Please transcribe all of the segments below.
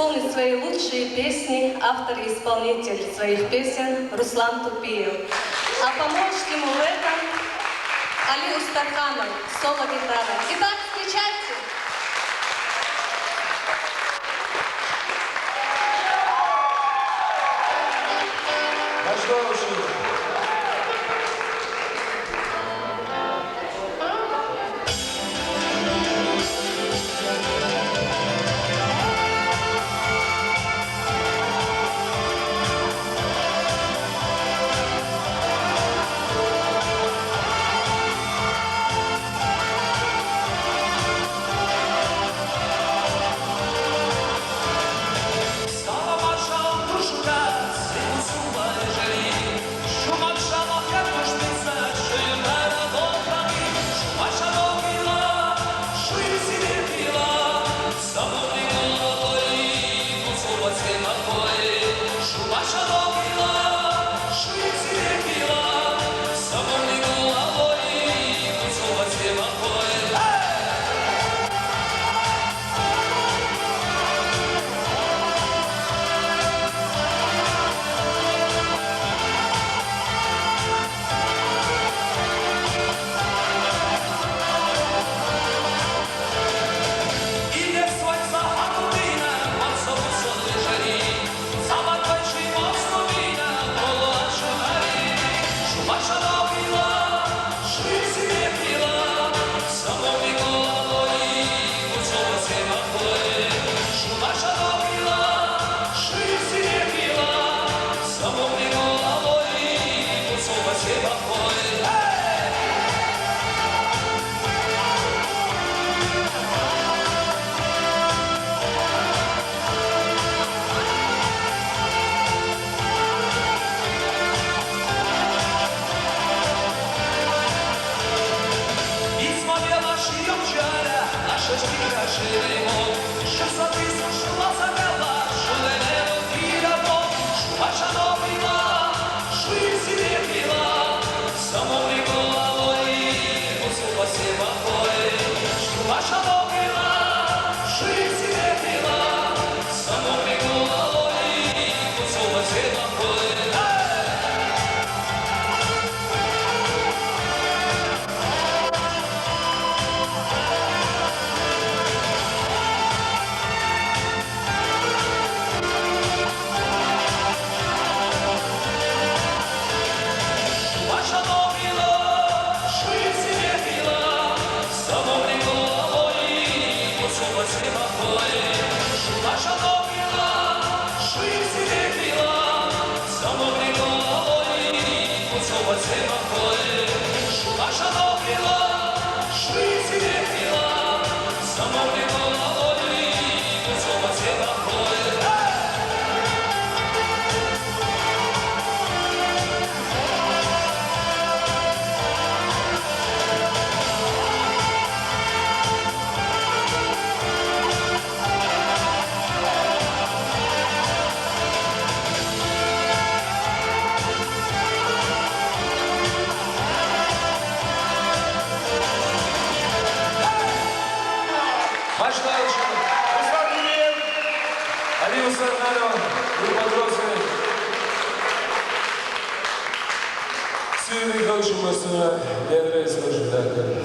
исполнит свои лучшие песни автор и исполнитель своих песен Руслан Тупиев. А помочь ему в этом Али Устаханов, соло-гитара. Итак, встречайте!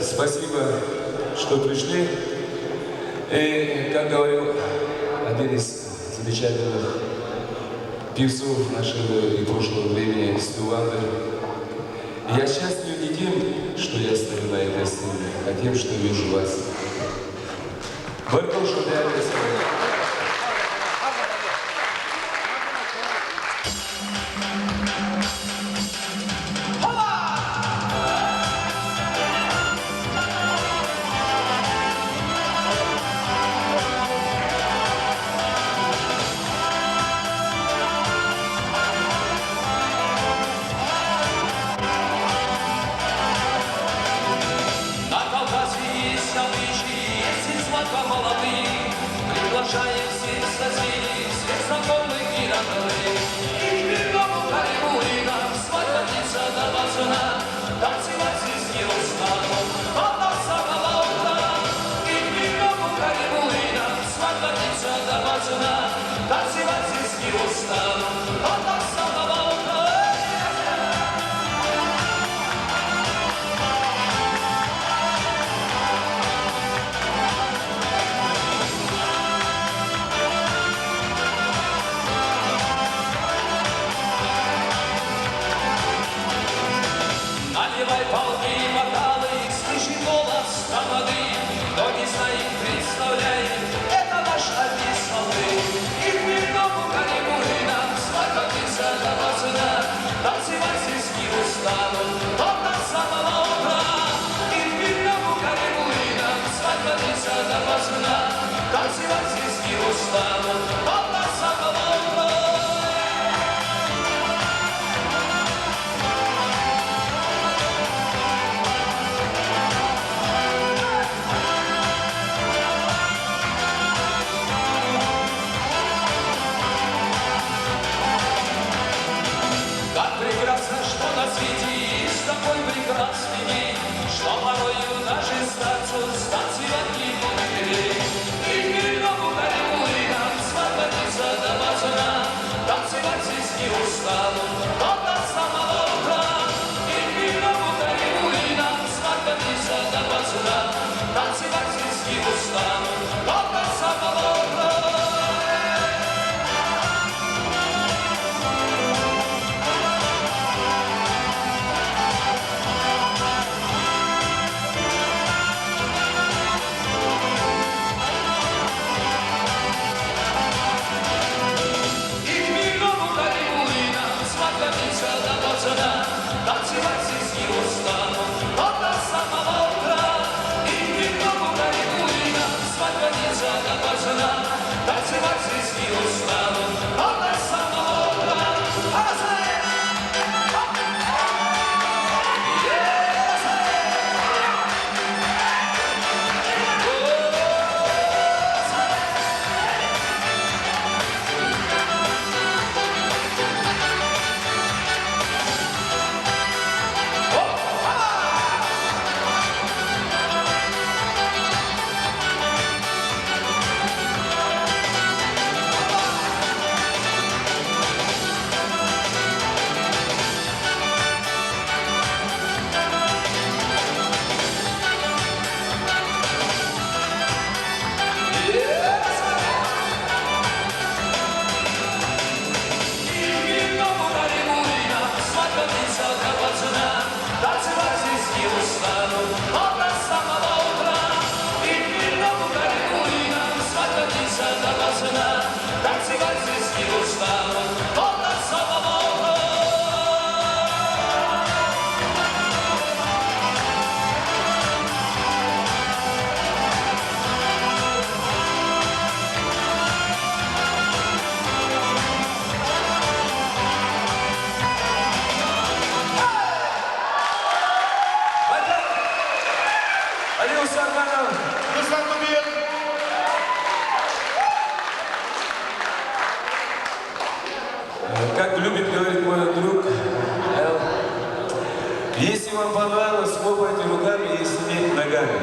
Спасибо, что пришли. И, как говорил один из замечательных певцов нашего и прошлого времени, Стив Вандер, я счастлив не тем, что я стою на этой сцене, а тем, что вижу вас. Баркоша, На Кавказе есть обычаи, есть и сладко молодые. устану, но до самого утра. И вином ударил и нам свататься до пацана, танцевать здесь не устану, но до самого утра. Танцевать здесь не устану, но до самого утра. И немного горю и нам свататься до пацана. Танцевать здесь не устану, но до самого утра. Танцевать здесь не устану, но до самого утра. И вином ударил и нам свататься до пацана. Танцевать здесь не устану, но до самого утра. Алиус Арманов. Руслан Тупиев. Как любит говорить мой друг, если вам понравилось, хлопайте руками, если нет, ногами.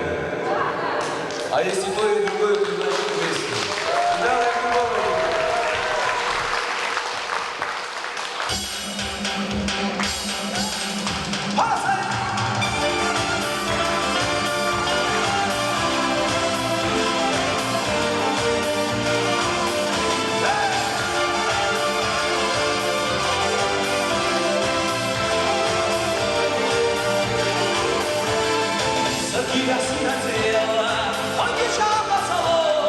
А если то и другое, то значит вместе. Давай, попробуем. Тебя сильно зрела, он бежал по салону.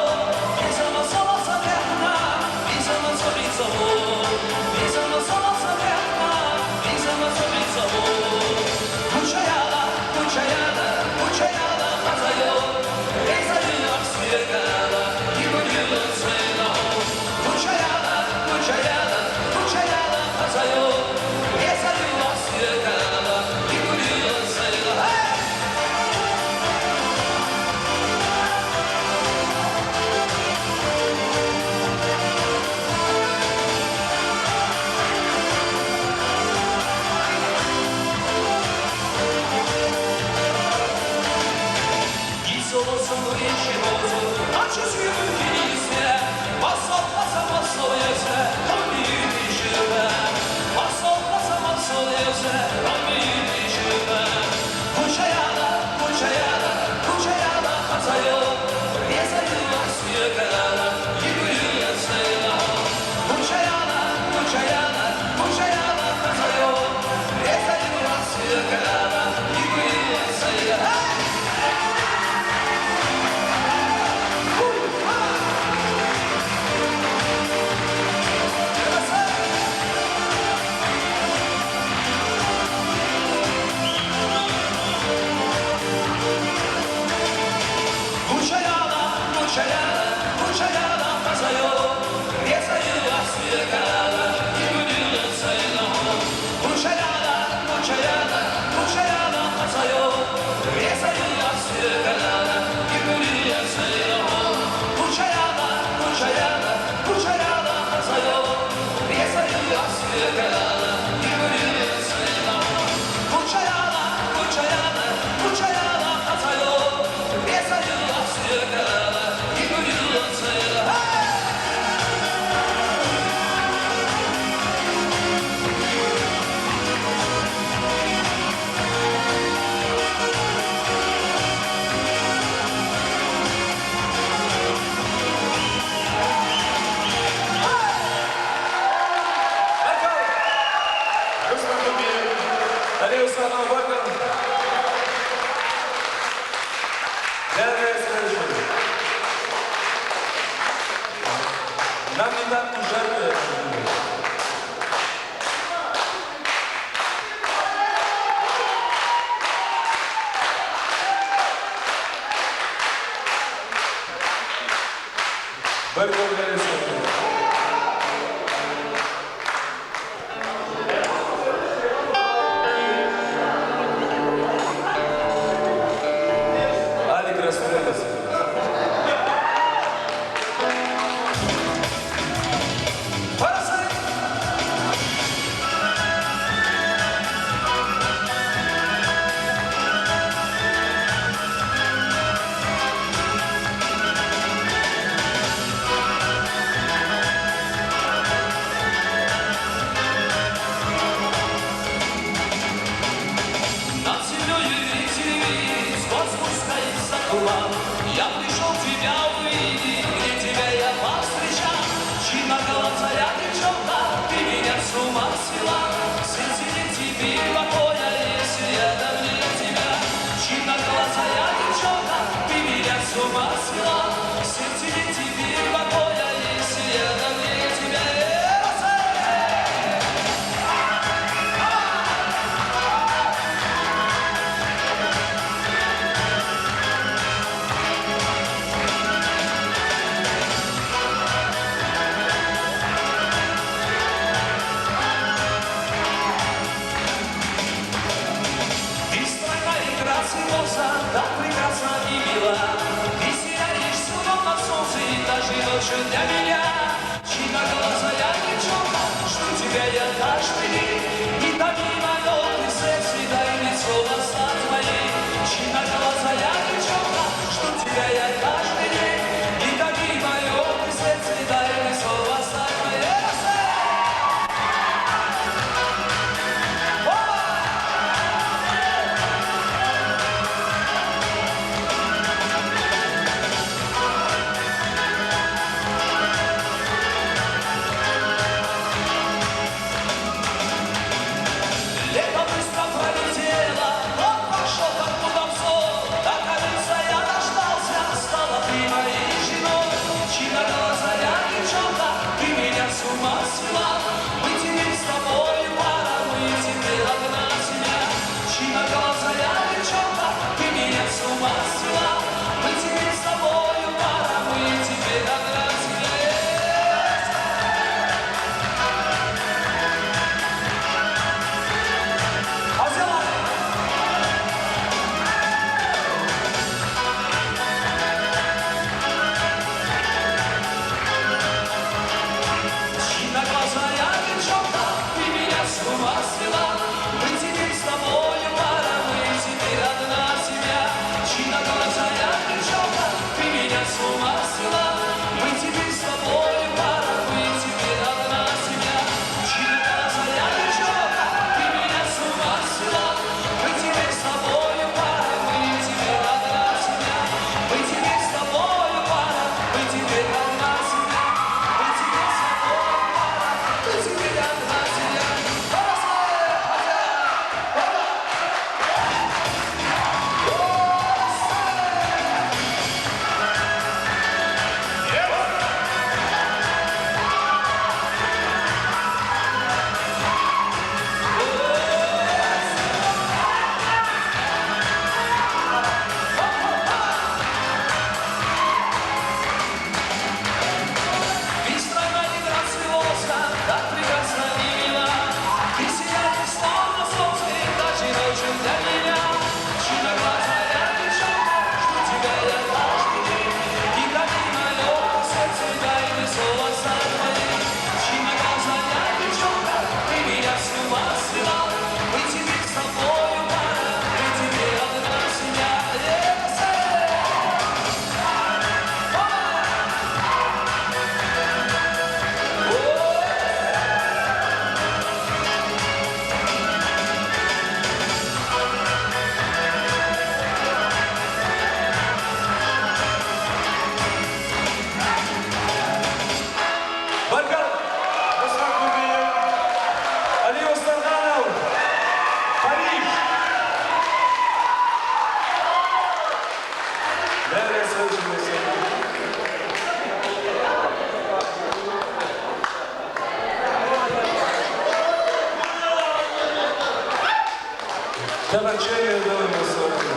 Навчання новому сорому.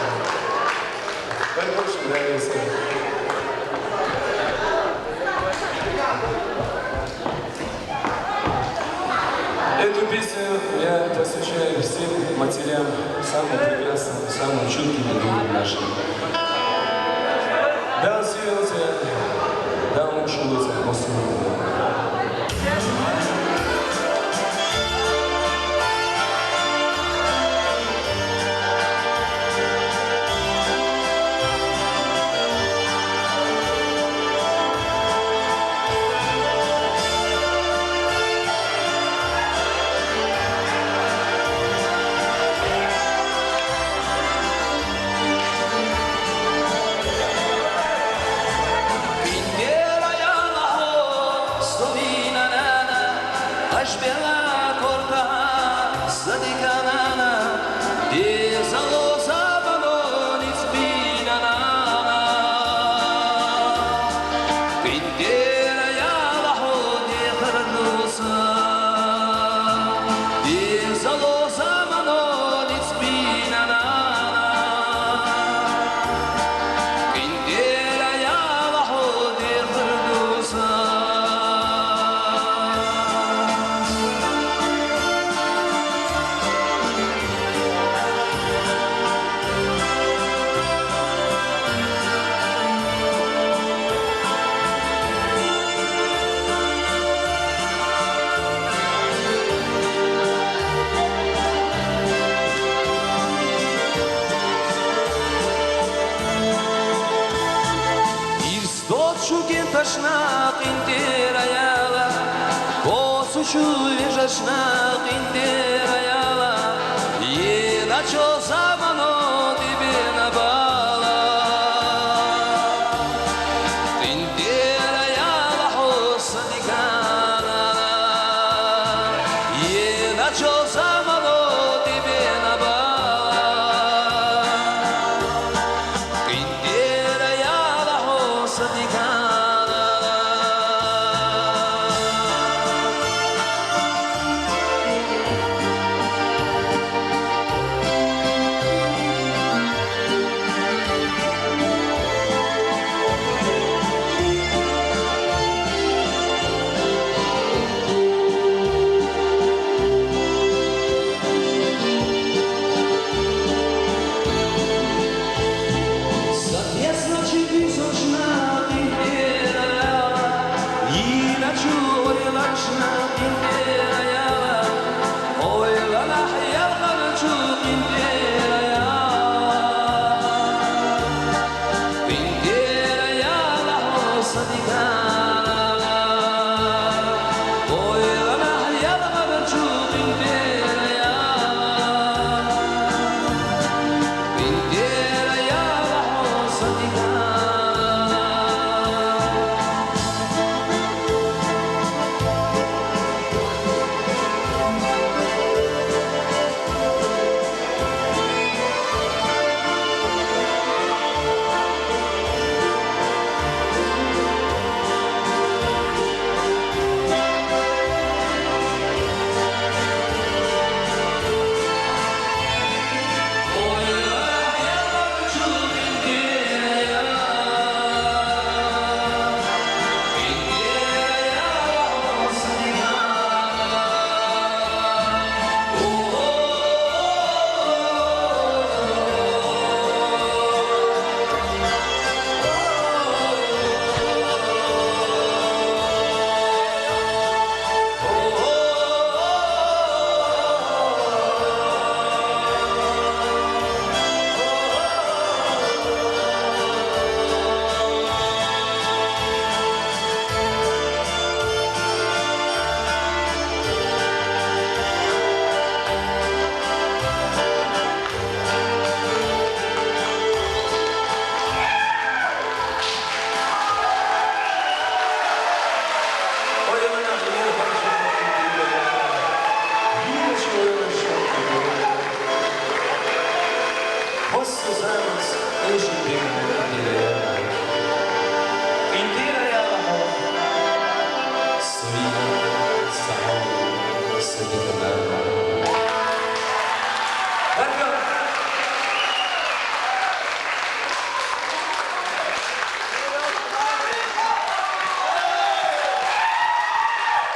Перепрошую, Дар'яська. Эту песню я посвящаю всем матерям, самым прекрасным, самым чутким и добрым нашим. Да, силился, да, муж улыбся, Ташнақ индер аяла, Косучу вежашнақ индер аяла, Еначо замано тебе набала. Индер аяла хосадикана, Еначо замано тебе набала. Индер аяла хосадикана,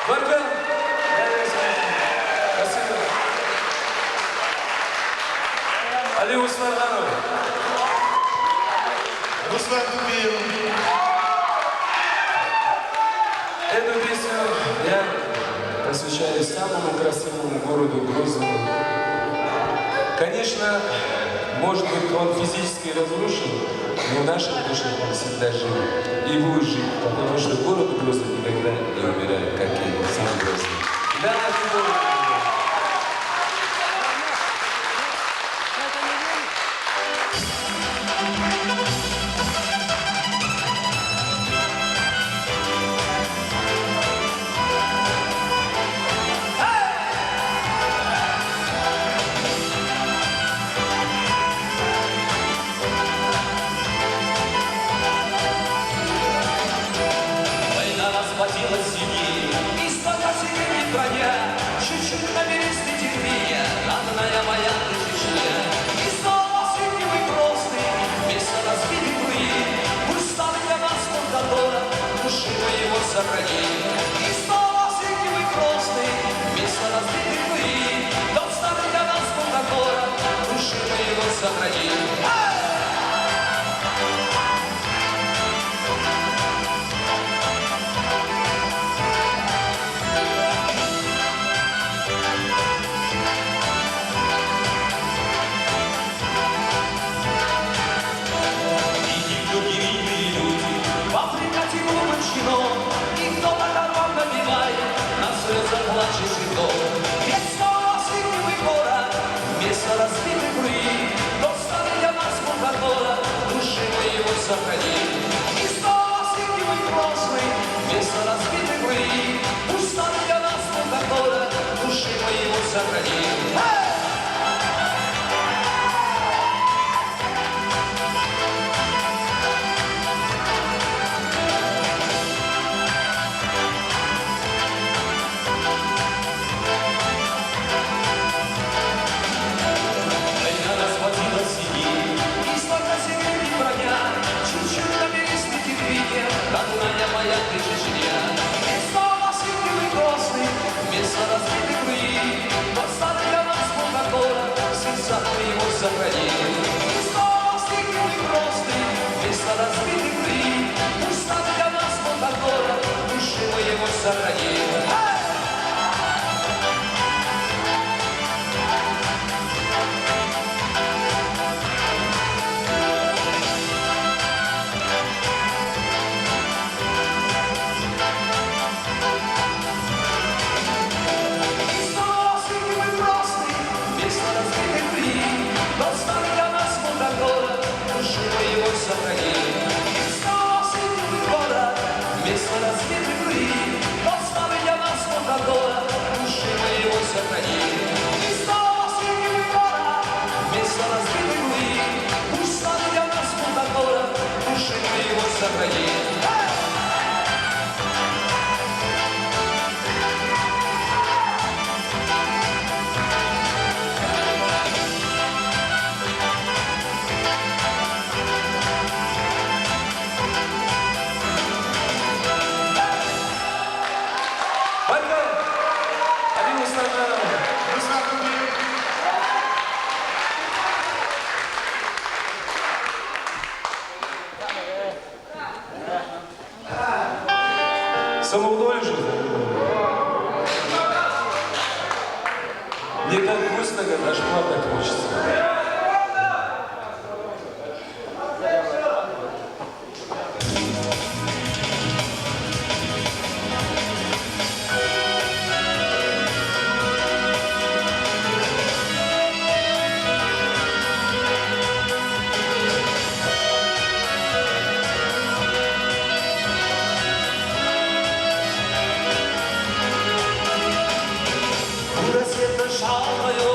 Марка! Спасибо. Али Усманханов. Руслан Тупиев. Эту песню я посвящаю самому красивому городу Грозному. Конечно, может быть, он физически разрушен, но в нашем душе он всегда жив и будет жить, потому что город Грозный никогда не умирает, как и сам Грозный. Да, наш город. Война расплатила семьи, и столько себе не броня, чуть-чуть наберись ты терпения, родная моя ты Чечня. И снова светлый кросный, вместо разбитых руин, пусть станет для нас Монтадора, души мы его сохрани. И снова светлый кросный, вместо разбитых руин, тот станет для нас Монтадора, души мы его сохрани. Разбитых руин, тот станет для нас Монтадора, души мы его сохрани. И снова светлый прошлый, вместо разбитых руин, пусть станет для нас Монтадора, души мы его сохрани. Родная моя ты Чечня. И снова светлый красный, вместо разбитых руин, тот станет для нас Монтадора, сердца мы его сохраним. И снова светлый красный, вместо разбитых руин, пусть станет для нас Монтадора, души мы его сохраним. Вместо разбитых руин, тот станет для нас Монтадора, души мы его сохраним. И снова светлый город, вместо разбитых руин, пусть станет для нас Монтадора, души мы его сохраним. Руслан Тупиев. Самоудольно. Мне так грустно, как аж плакать хочется. Рассвет шагаю,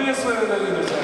Приветствую, дорогие друзья.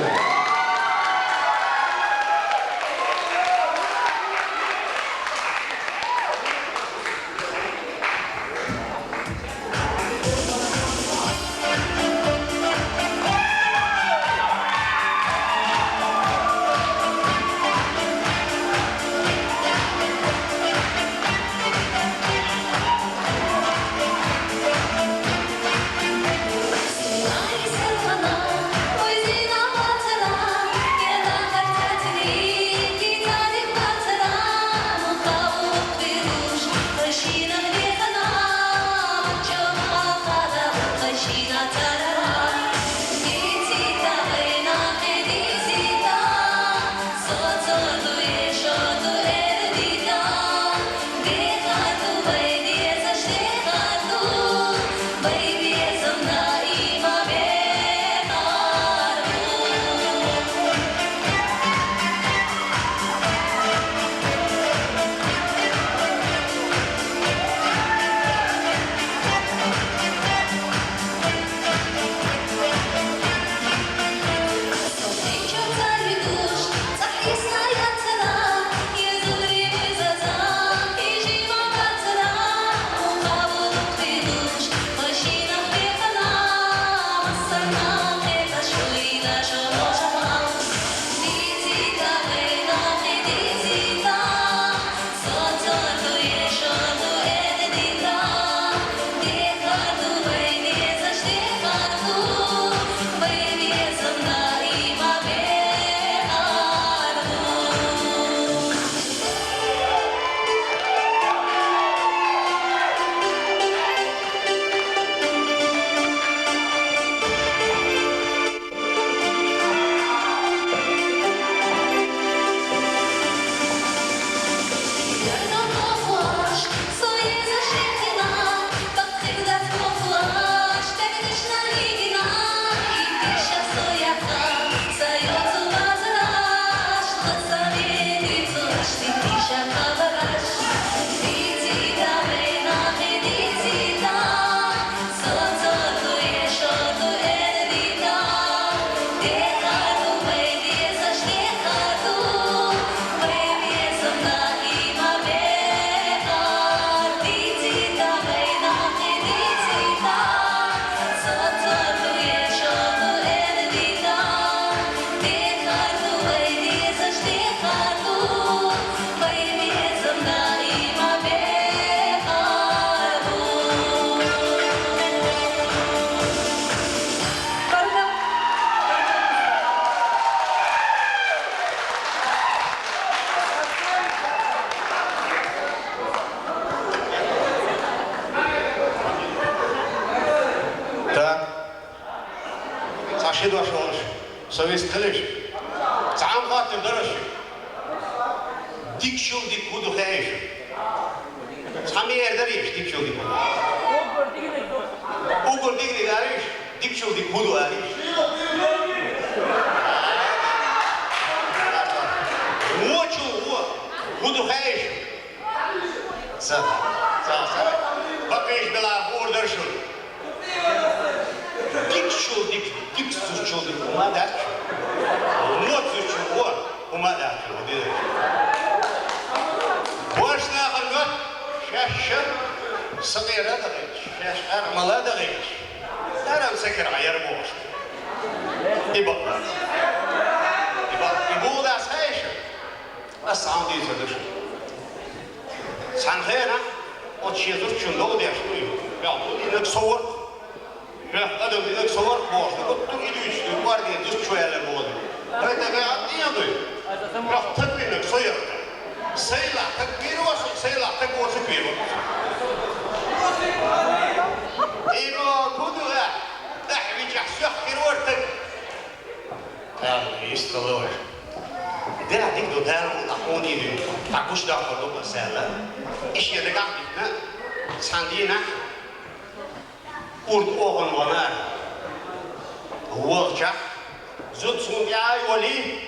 Совесть Калиш, сам хатим дорожи, дикшул дик буду хэш, сами эрдариш дикшул дик буду, угол дикли гариш, дикшул дик буду ариш, мочу буду хэш, са, бакеш бела ордершул. Дикшул дик, диксушул дик, умадач. Ноцушул, умадач, удир. Бошна хангат, шашшар, сагира дагич, шашшар мала дагич. Тарам сакир айар бош. Иба. Ibуда сайша. Асам дизадыш. Санхена, от чезур чундо дешну. Я тут инак совар. Adam bir de soğuk boğazda, otur gidiyor, var diye düz çöğele boğdu. Böyle de atlayamadı. Bırak tıklayın, soyardı. Sayıla, tık bir olsun, sayıla, tık olsun bir olsun. İbo, kudu ya, dahvicah, söhkir ortak. Ya, istalı var. Dedik do derim, akoni diyor. Takuş da kaldı bu sayıla. İş yedi gafitne, sandiyine. Urd oğun vanar, uğurca, zutsun ya yoli,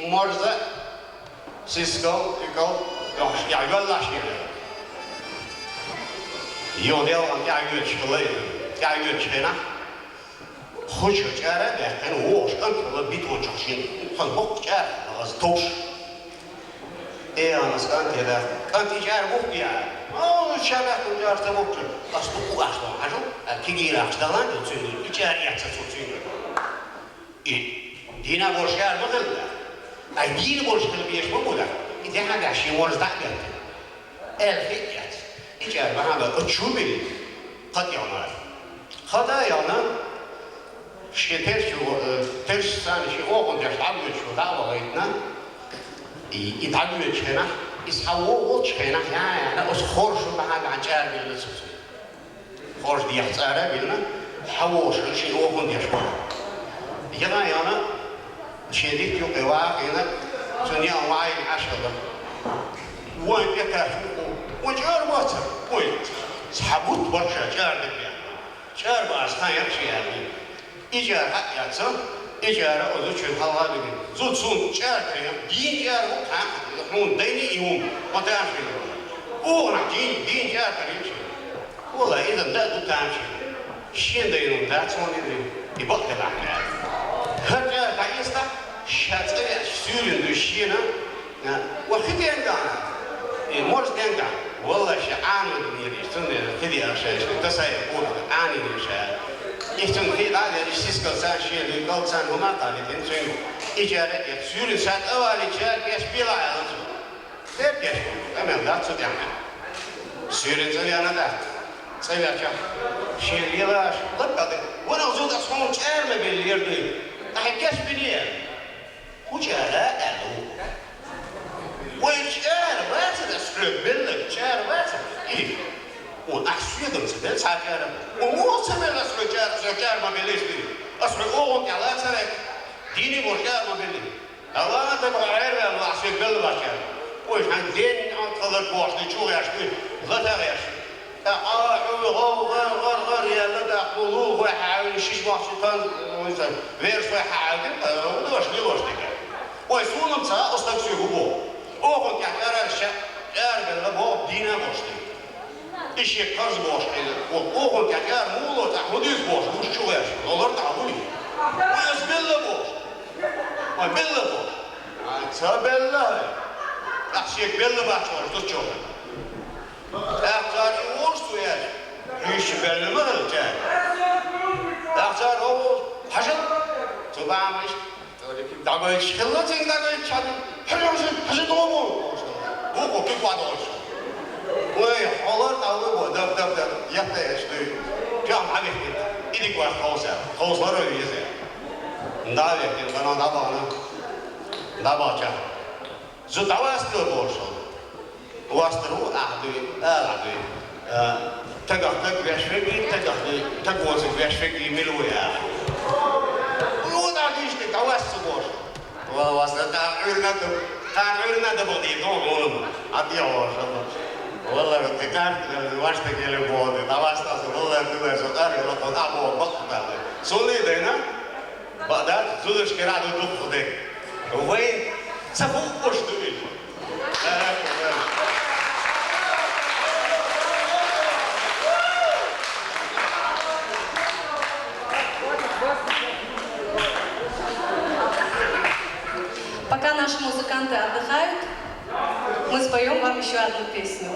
morza, sisko, ya yollaş gibi. Yodel ya göçkılı, ya göçkına, خوشو چاره بهتن ووش انت بیتون چخشین خلق چاره از توش انا سكنت هذا كنت جار مخبيا او شبه جار تموت اصبح اصلا حاجه كي راح اشتغلت وتصير جار يحتصل دينا بورشار مثل اي دين بورشار بيش موجوده اذا حاجه شيء ورز دعبت الفكرة اجار بهذا اتشوبي قد يعمل خدا يعمل شيء ترش سنه شيء اوغن يشعب شو دعوه غيتنا يتعبوا شينا يسحوا شينا يعني أس خورش بعد عن جار باللسوس خورش دي حسارة بيلنا حوش شيء اوغن يشبه يلا يانا شديد يو قواق هنا سنيا وعي عشرة وين يكافئوا وجار واتر وين سحبوت برشا جار بالبيع جار بأسخان يمشي يعني إيجار حق ياتسن إيجار أزوج الحلال بين زود سون جار كريم دين جار هو كان يخون ديني يوم ما تعرف هو نعدين دين جار كريم شيء والله إذا ده دو تعرف شين دينهم ده تسمعني دين يبقى الأحلام هرجع كايستا شاتيا سورين دوشينا وخدي عندنا مورس عندنا والله شعان دنيا يستند كذي أشياء تساي يقول عاني نشاء يستند في هذا الشيء كذا شيء اللي قال سان هما قال ينسون إجارة سورين سات أول إجارة يسبيلا على طول ده كيف أمام لا تصدقنا سورين زي أنا ده سيلا شاف شيء يلاش لقطة وانا وزود أصلا كارم باليردي أحكاش بنيه وجاء ألو وجاء بس تسرب بالك جاء بس إيه وأحسن دم سبب ساكر ومو سبب أسرع جاء ما بيليش دي أسرع أوه كلا سرك ديني برجاء ما بيلي الله تبغى عير الله أحسن بيل باشر وش عندين عن قدر بوحدي شو يعشقي غدا يعشق غر يلا تقولوا وحاول شيء واحد مثلا فيرس وحاول وش ديك ويسون مسا أستكسي هو أوه كأنه الشيء أرجع لبوب دينا بوشتي إيش يكرز بوشتي أوه كأنه مولو تحوديز بوش مش شو يعرف دولار تعودي ويسبل بوش وبل بوش تبل أشيك بل باشور تشوف أختار يورستو يعني إيش بل ما هالجاي أختار هو حشد تبع مش دعوة خلتين دعوة حشد هو كيف واحد وي حولر دعوة دب يحتاج شيء كم حاجة إيدك واحد خوص مرة يزيد ندعوة كنا دعوة زود دعوة استلبورشون واسترو أعدي تقعد بيشفقي تقوز بيشفقي ملوية ويقول عديش تتواس بوش وواصل تعرفنا دبودي دوم عدي وش والله تكار واش تكلم بودي تواس والله تقول سكر يلا تنابو بقى سوني دينا بعد زودش كرادو تخدك وين سفوق وش تبي Пока наши музыканты отдыхают, мы споем вам еще одну песню.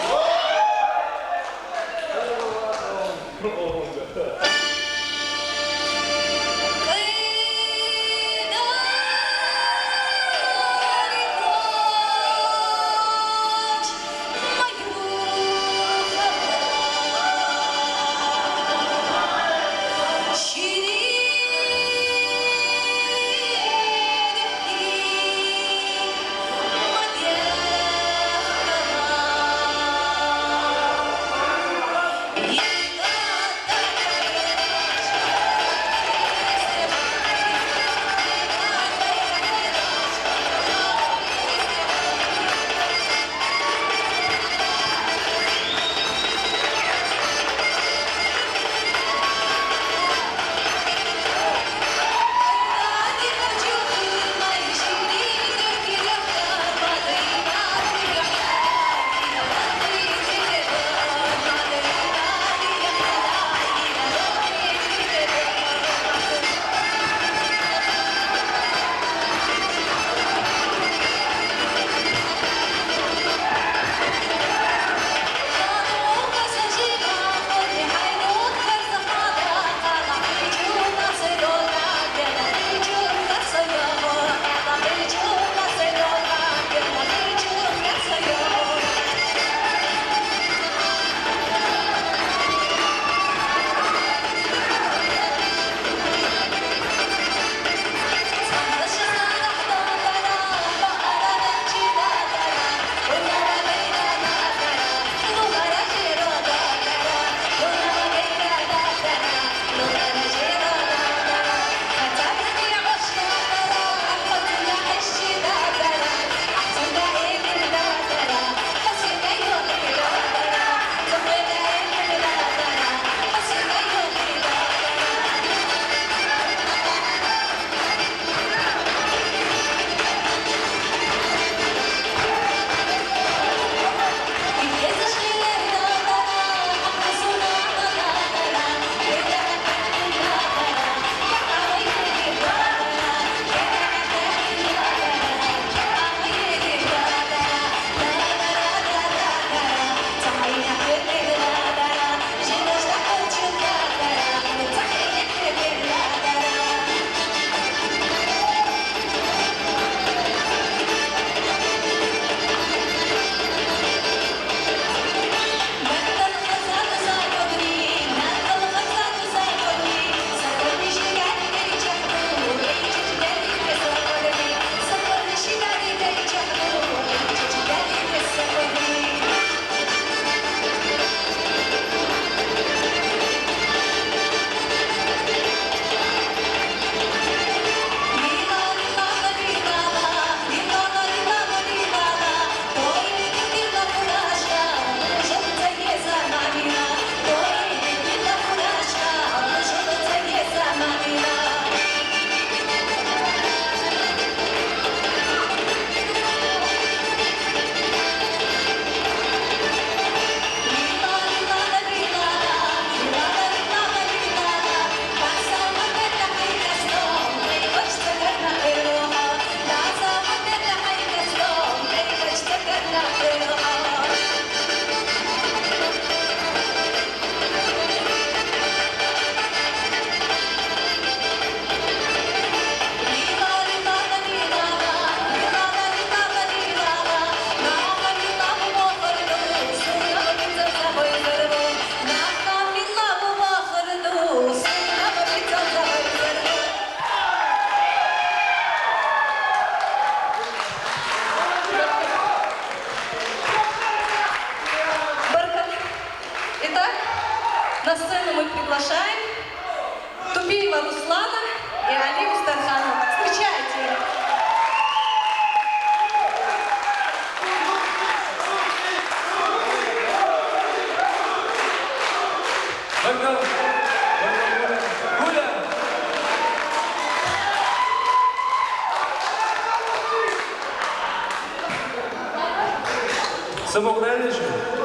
Самоуправление.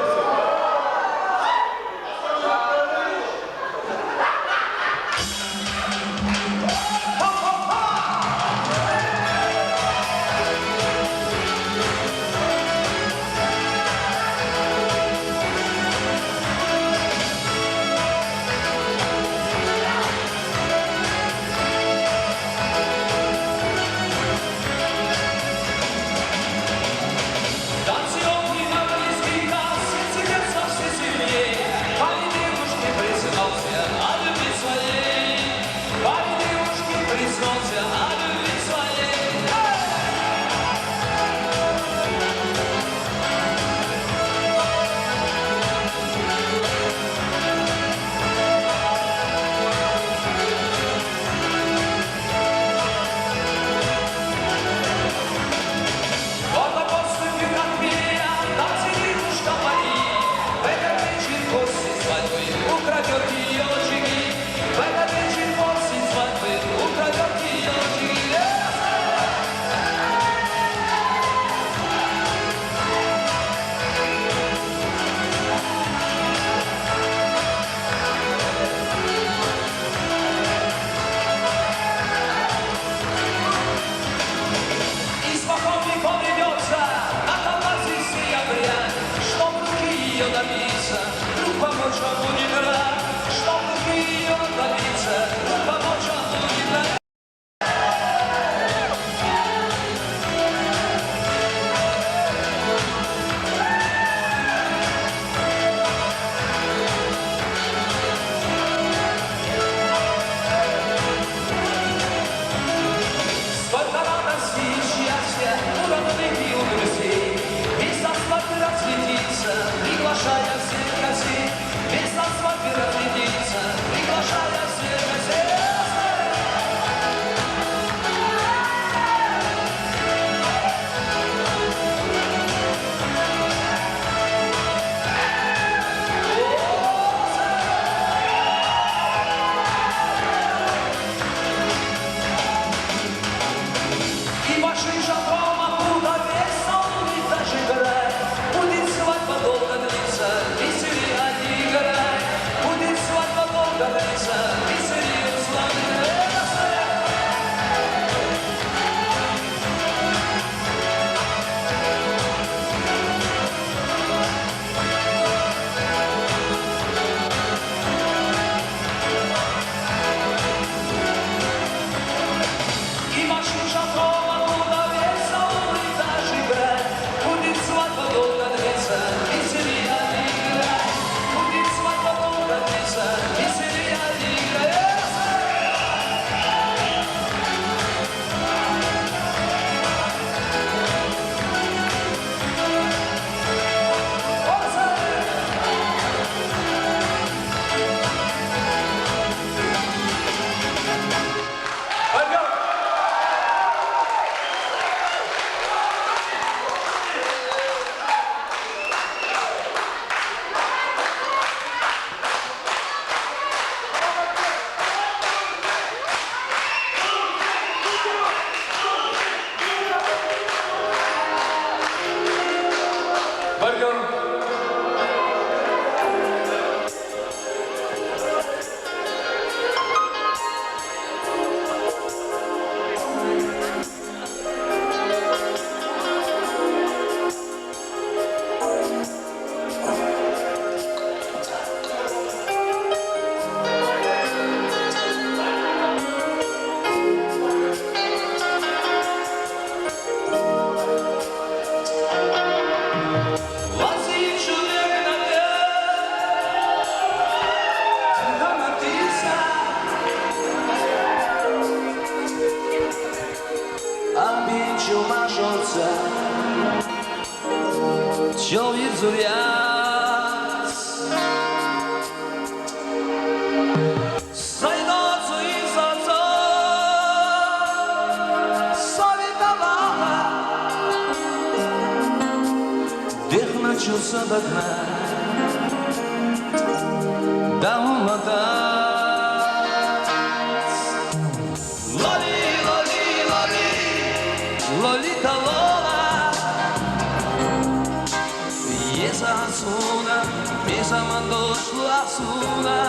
zaman došlo a suna.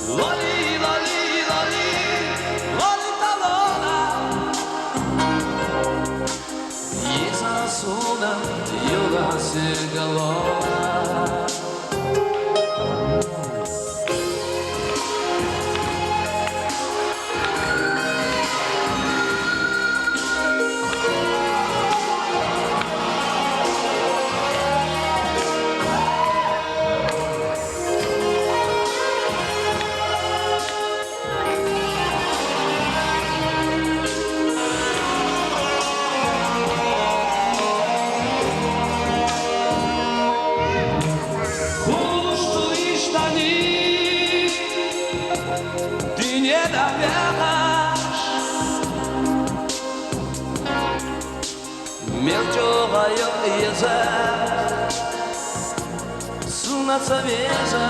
Loli, loli, loli, loli talona. Iza suna, yoga se galona. Мертвая еза, сунаца веза.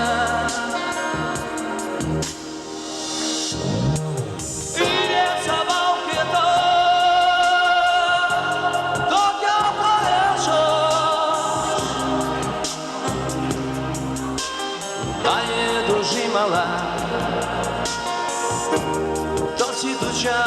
И не собаки то, док я порешо. Да не души мала, то си душа.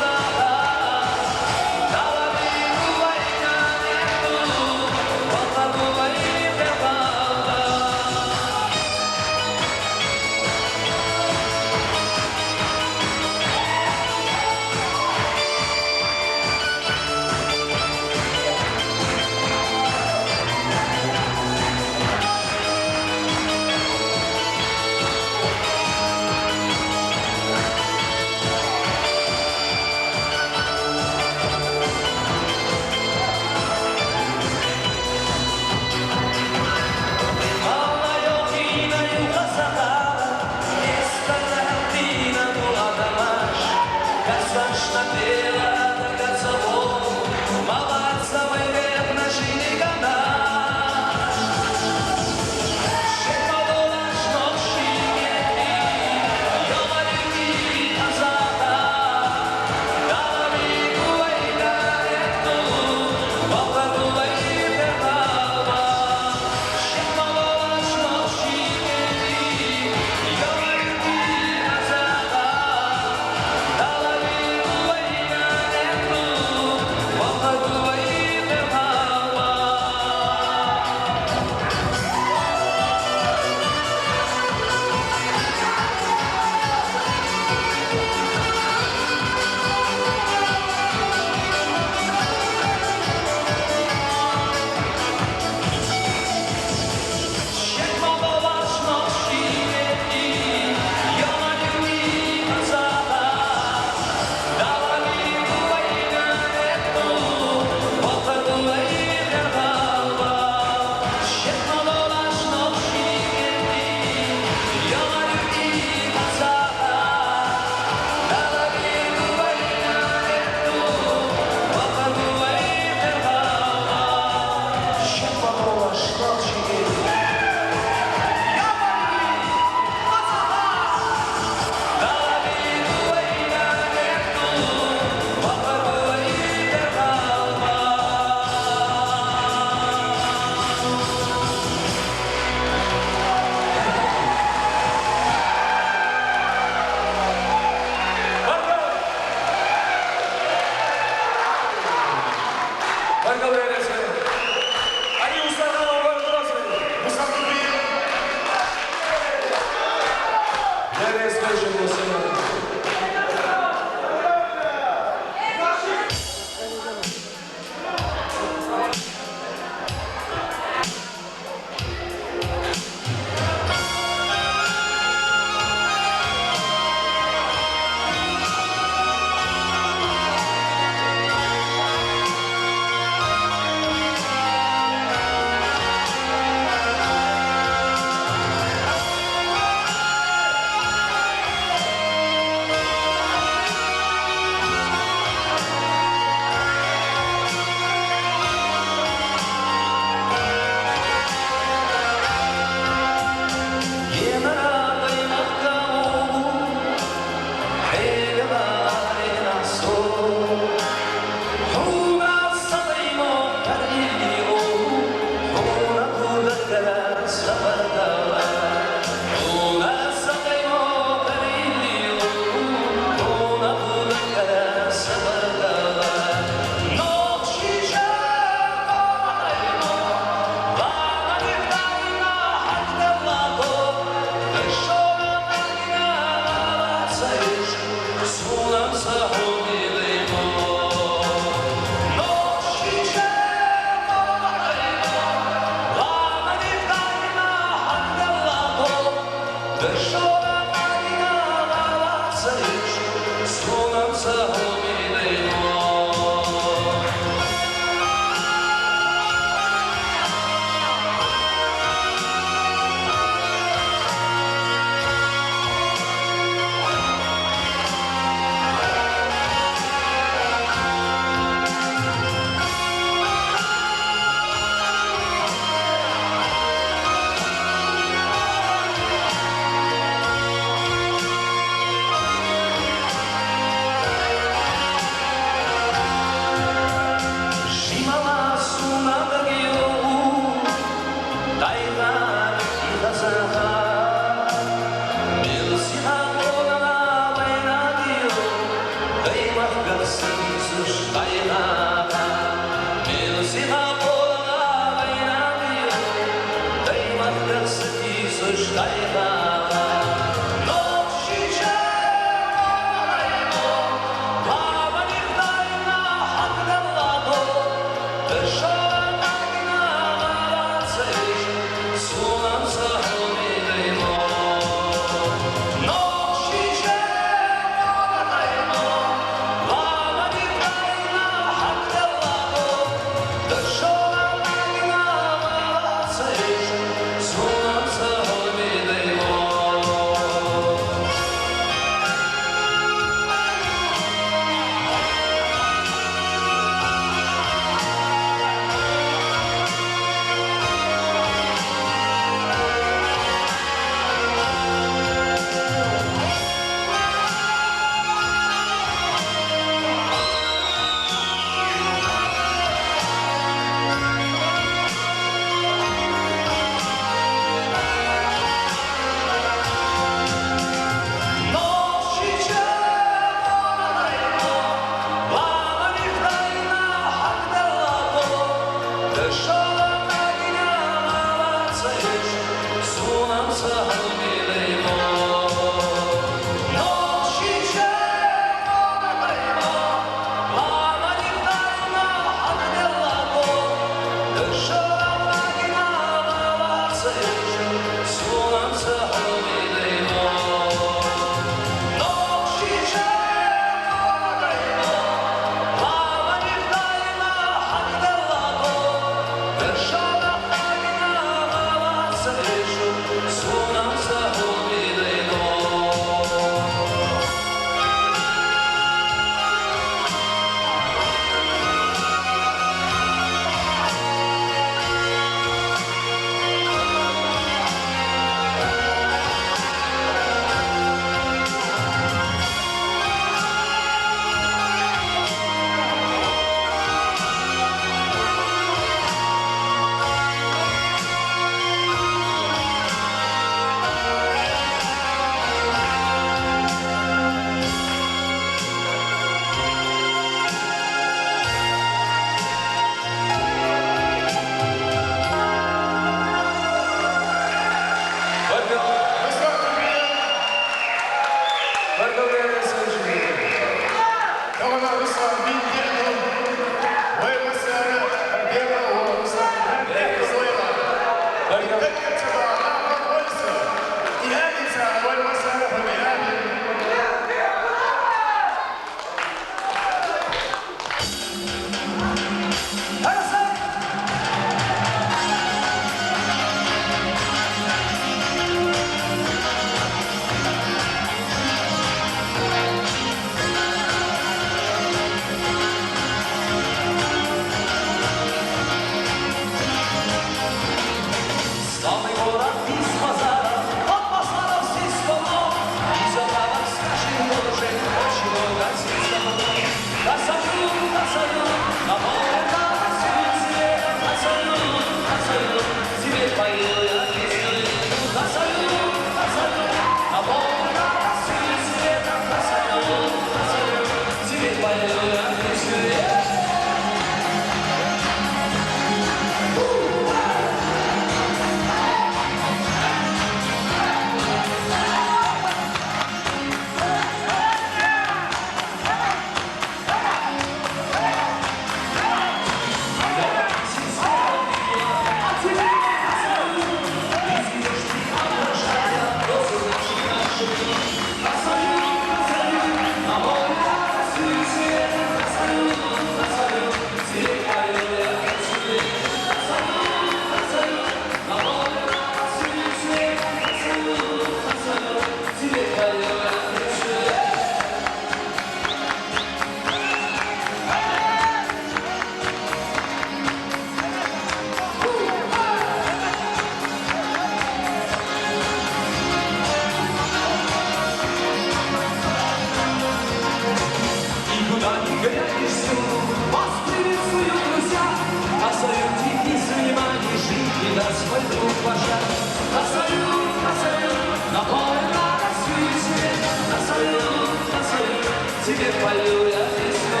Тебе полю я песню,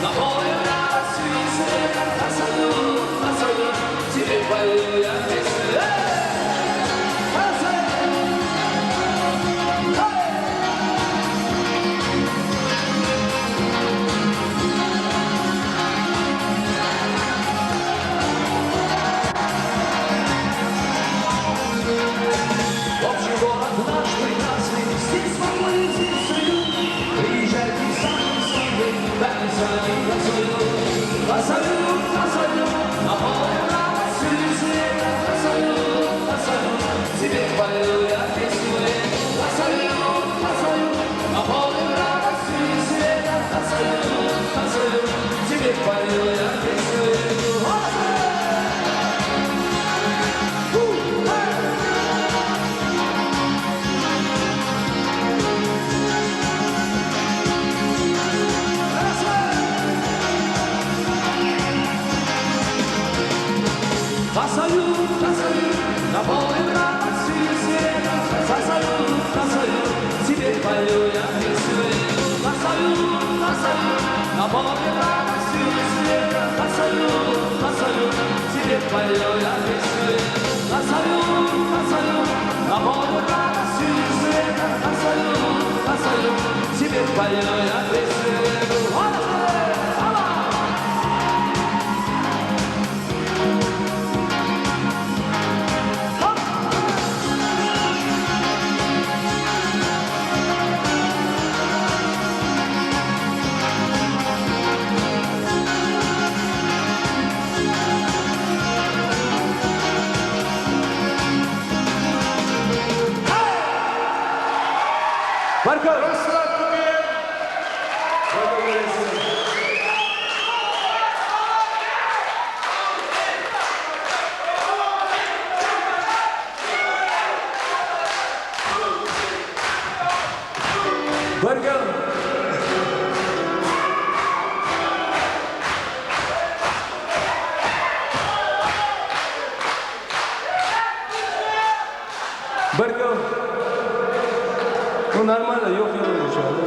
на поле радостью свет, тебе полю я песню. Общий город наш прекрасный, здесь спокойно, здесь уют. Приезжайте сами, дайте сами красоту. На поле радостью света, красоту. Тебе полю я песню, красоту. На поле радостью света, красоту. Тебе полю я песню. Красою, на поле радостью света, красою, тебе полю я песню. Красою, на поле радостью света, красою, тебе полю я песню. 가서요 집에 가려야 됐어요 하나 Руслан Тупиев. Барган Барган Ну нормально, yok yok şu anda.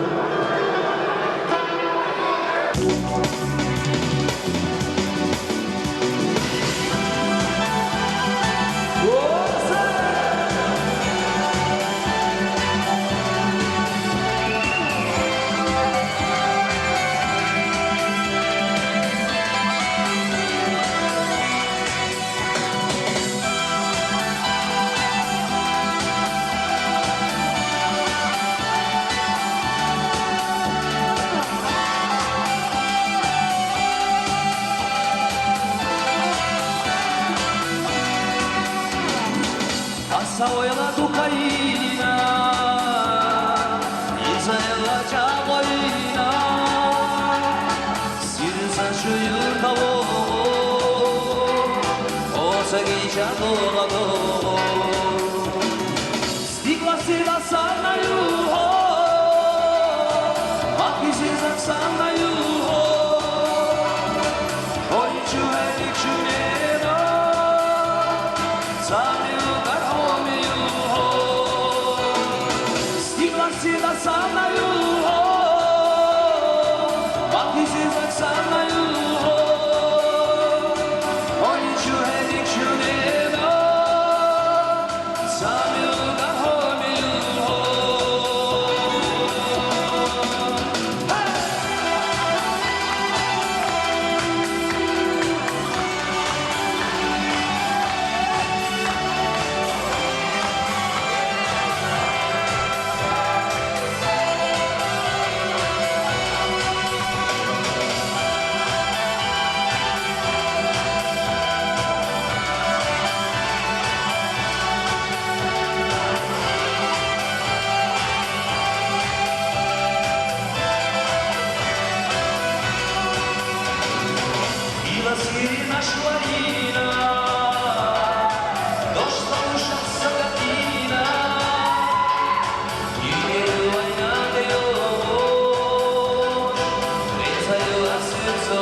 Saoela do Caína, Isaela Jagoina, Sirsa Chuyurtavo, Osagi Jadogado, Stigla Sila Sanayu, Makizizak Sanayu, Oichu Helik Chunera, Samiu Sila sana yu ho, Makizizak sana yu ho, Oichu hedik shunena, Samyu gahoni yu ho. Sirina Shwarina, Dosta Usha Sagatina, Yigeru Aina de Yosh, Reza Yo Asirzo,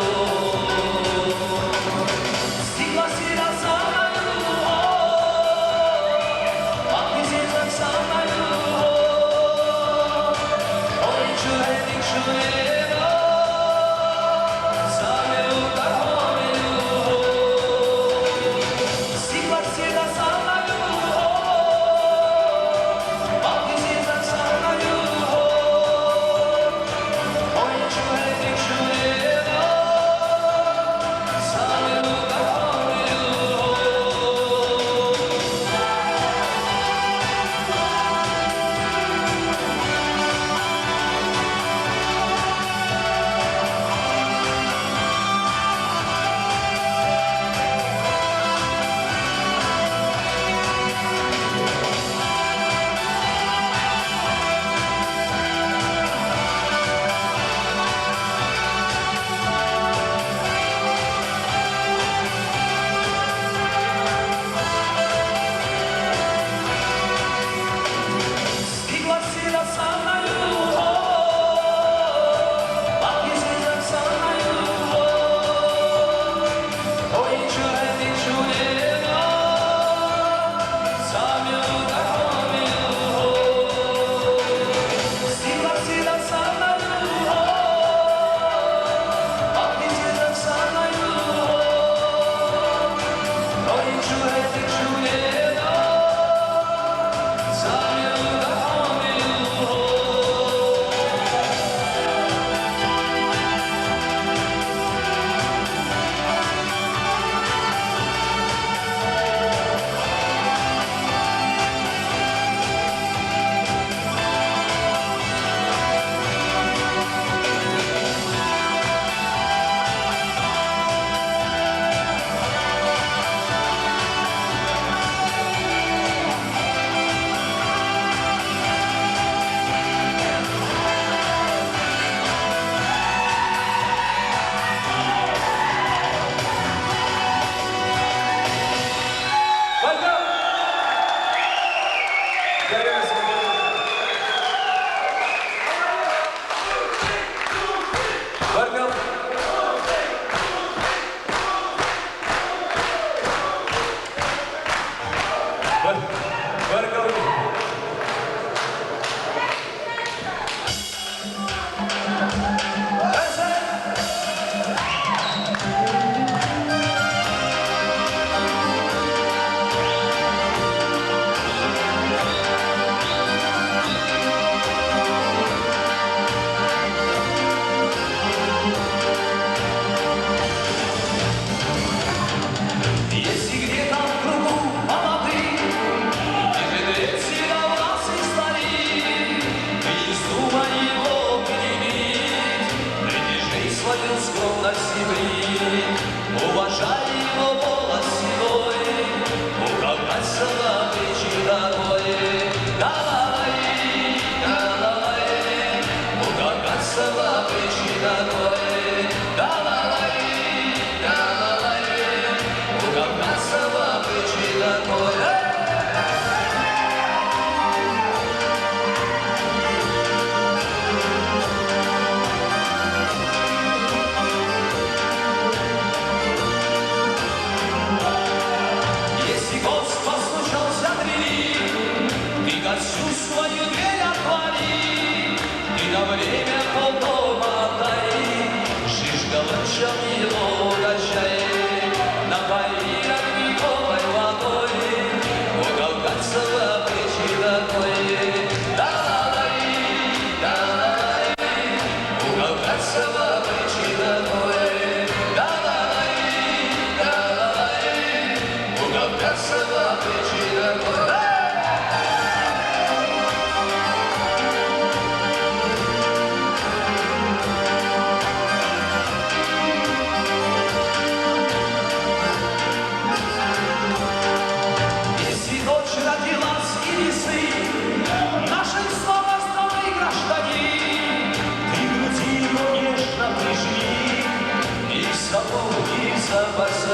Stigla Sira Sana Yu Ho, Makizizak Sana Yu Ho, Oichu Hedik Shunera, Samyu Gahoni Yu Ho.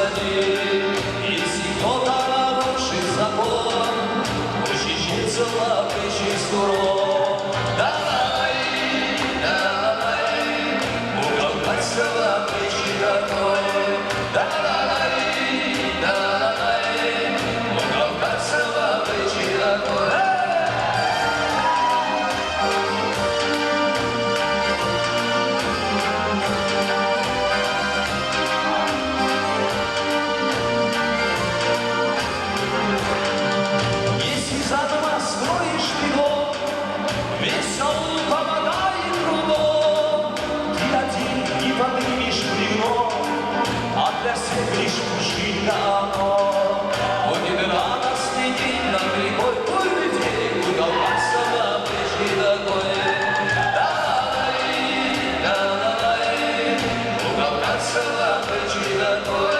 посади, если кто-то нарушит закон, ущищится лапы чистурон. Давай, уголкаться лапы чистурон. Давай, уголкаться лапы чистурон. Если заново строишь ты дом, веселый помогает трудом, ты один не поднимешь бревно, а для всех лишь мужчина оно. Будет радостный день над рекой, твой день уголкаться на плечи дорогой. Уголкаться на плечи дорогой.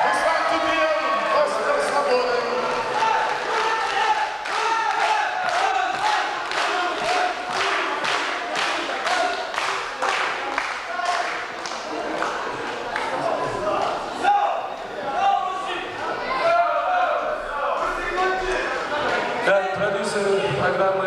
Руслан Тупиев, Оскар Свободы. Так, продюсер программы.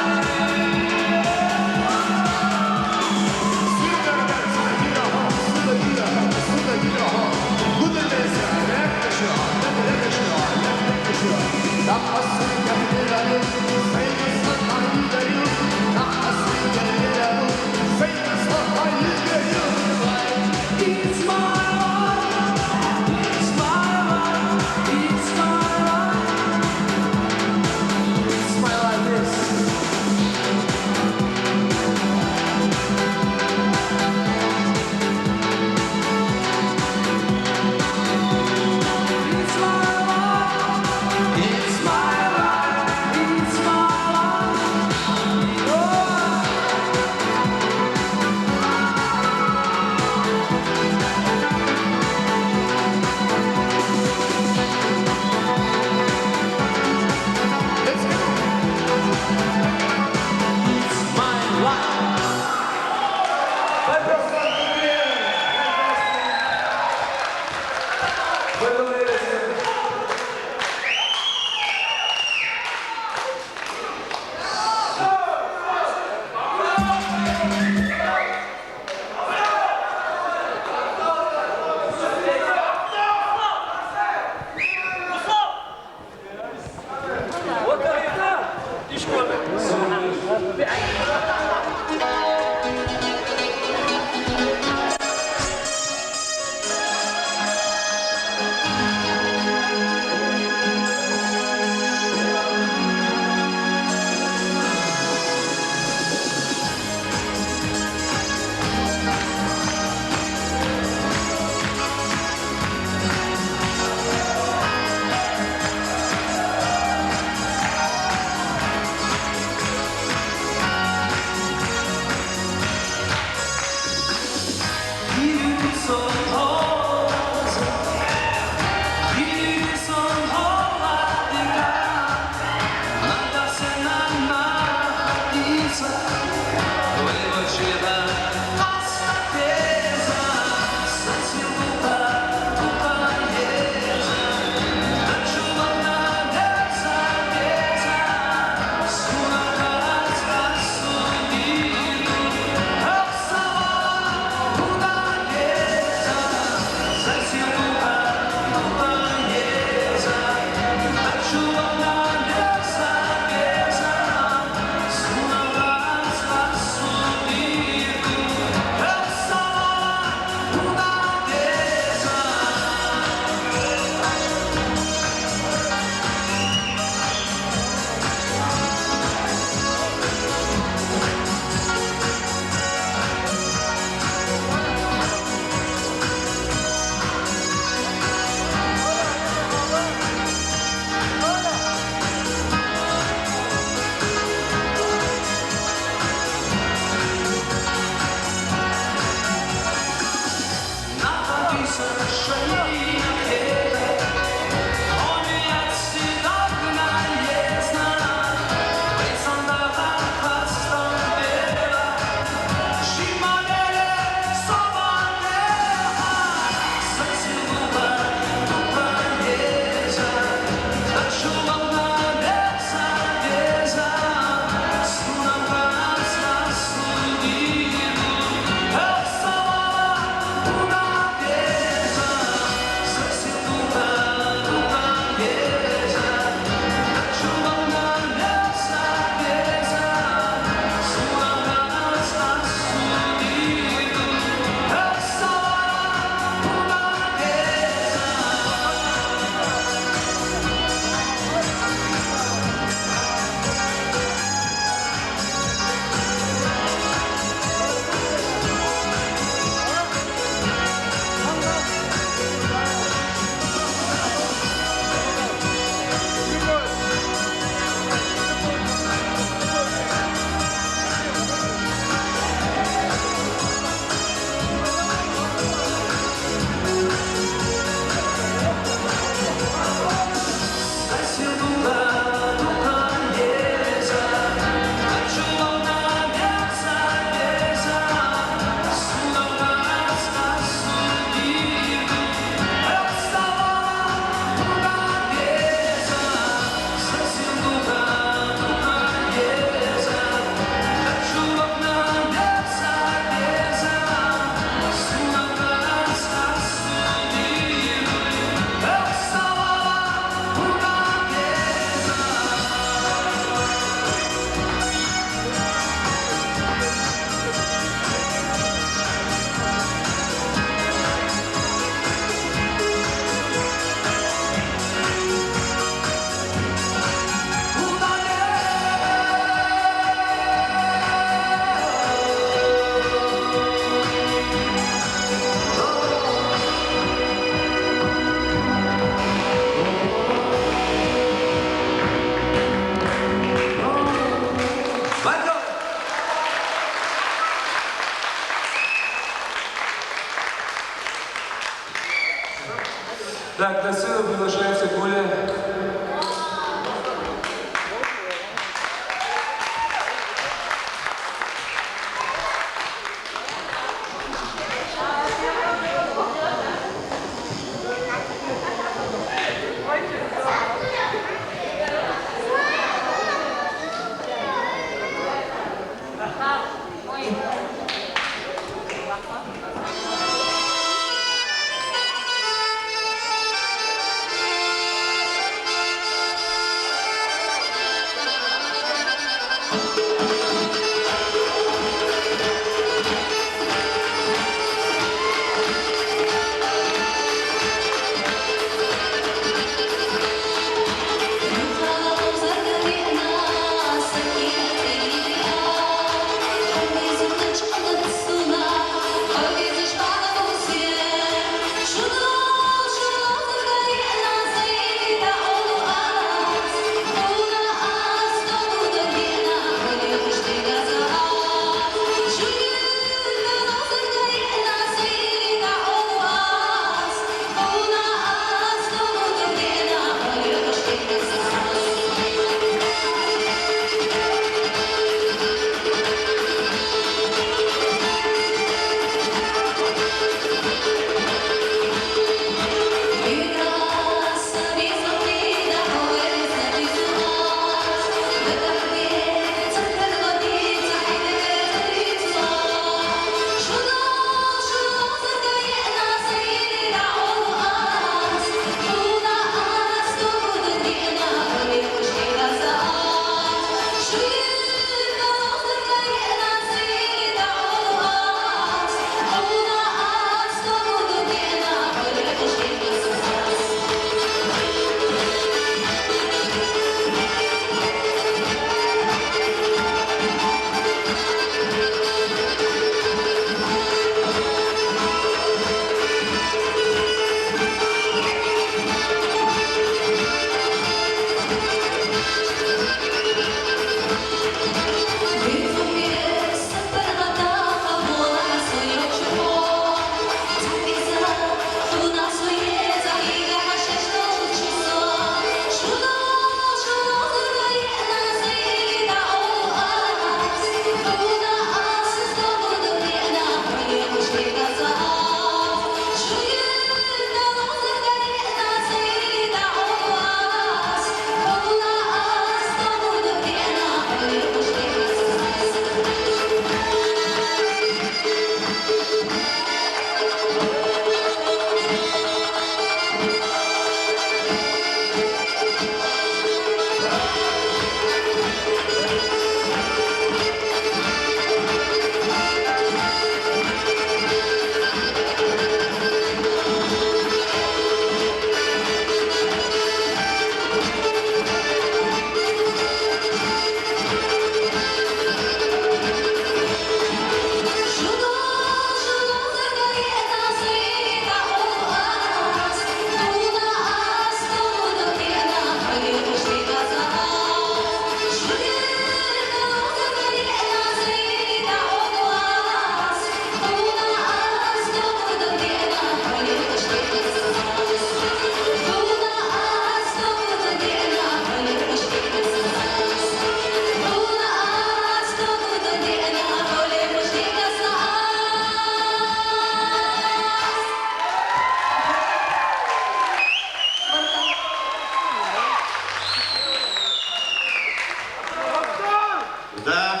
Да.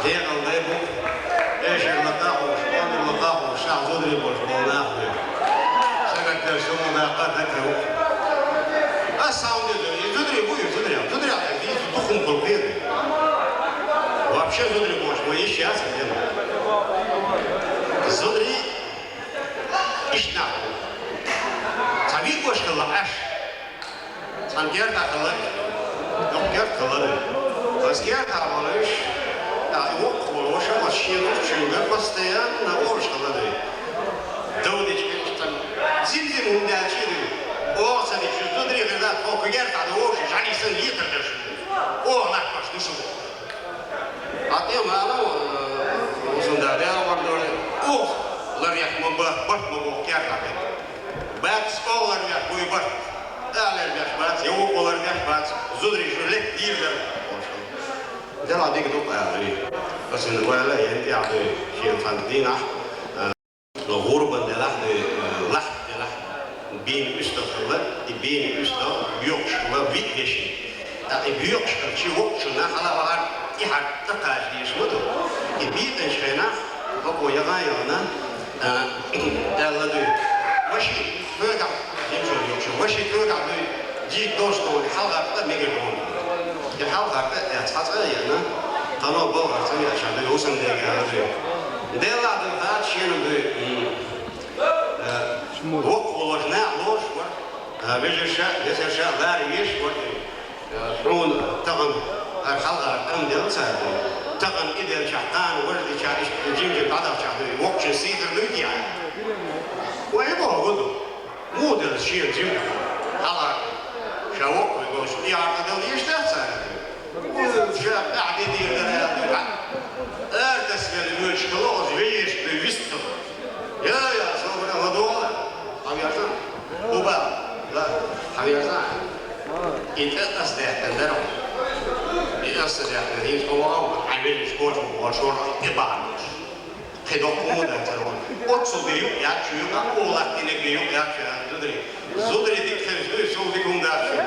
Тегал, дай Бог. Эшер лакаху, шпанер лакаху, шах зудри бош, болнахуй. Шагат персому да катакау. А сам деле, зудри будет, зудри, видите, духом кулпеды. Вообще зудри бош, мы и сейчас делаем. Зудри, ишнаху. Табик бош калаш. Сангер такалар, доктор калар. Аскер табалаш. Его хорошая машина, чуга постоянно оршалады. Додички там зимзим ундячиды. О, сами чувствуете, когда покугер таdı орши, жани сын литр деши. О, накмаш душу. А те мало узунда да вардоры. О, ларьях мобах бат мобах кяртапе. Бат столарьях буй бат. Далерьях бат, его оларьях бат. Зудри жулек дирдер. Thế là đi cái lúc này, có sự quay lại hiện tại thì hiện phần tiếng á, rồi gồm bên đây là lắc, bin üstü kılı, bin üstü yok şuna bit geçin. Tabi büyük şarkı yok şuna hala var, ihat takar diye şudur. Biten şuna, bak o yalan yana, derledi. Başı böyle diye söylüyor şu, başı böyle diye ciddi dostluğun halkta megalon. cái háo hạt ấy, chắc chắn là nó, tao nói bao giờ cũng là chẳng được hỗ trợ được cái gì. Để là được ta chia được quốc của nó lối quá, bây giờ sẽ là cái gì quá, rồi tao còn háo hạt ăn được sao, tao còn ít điểm chẳng tan, hoặc là chẳng chính chính ta đâu chẳng được, quốc chỉ xin được lợi gì, vậy bao nhiêu đó, mua được chia chính, háo hạt شاوك ويقول شو دي عارفة دولي إيش تحصل؟ وشاب قاعد يدير ده أرتسل الوجه خلاص ويش بيستو يا صوبنا هذول هم يرزان وبا لا هم يرزان إنت أصدق تندرو إنت أصدق تندين هو عمل سبورت وشور إبانش خدوم مودا ترون أتصل بيو يأكل أولا تينك بيو يأكل تدري زودري ديك خرج شو ديكم داخل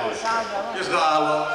يسقى الله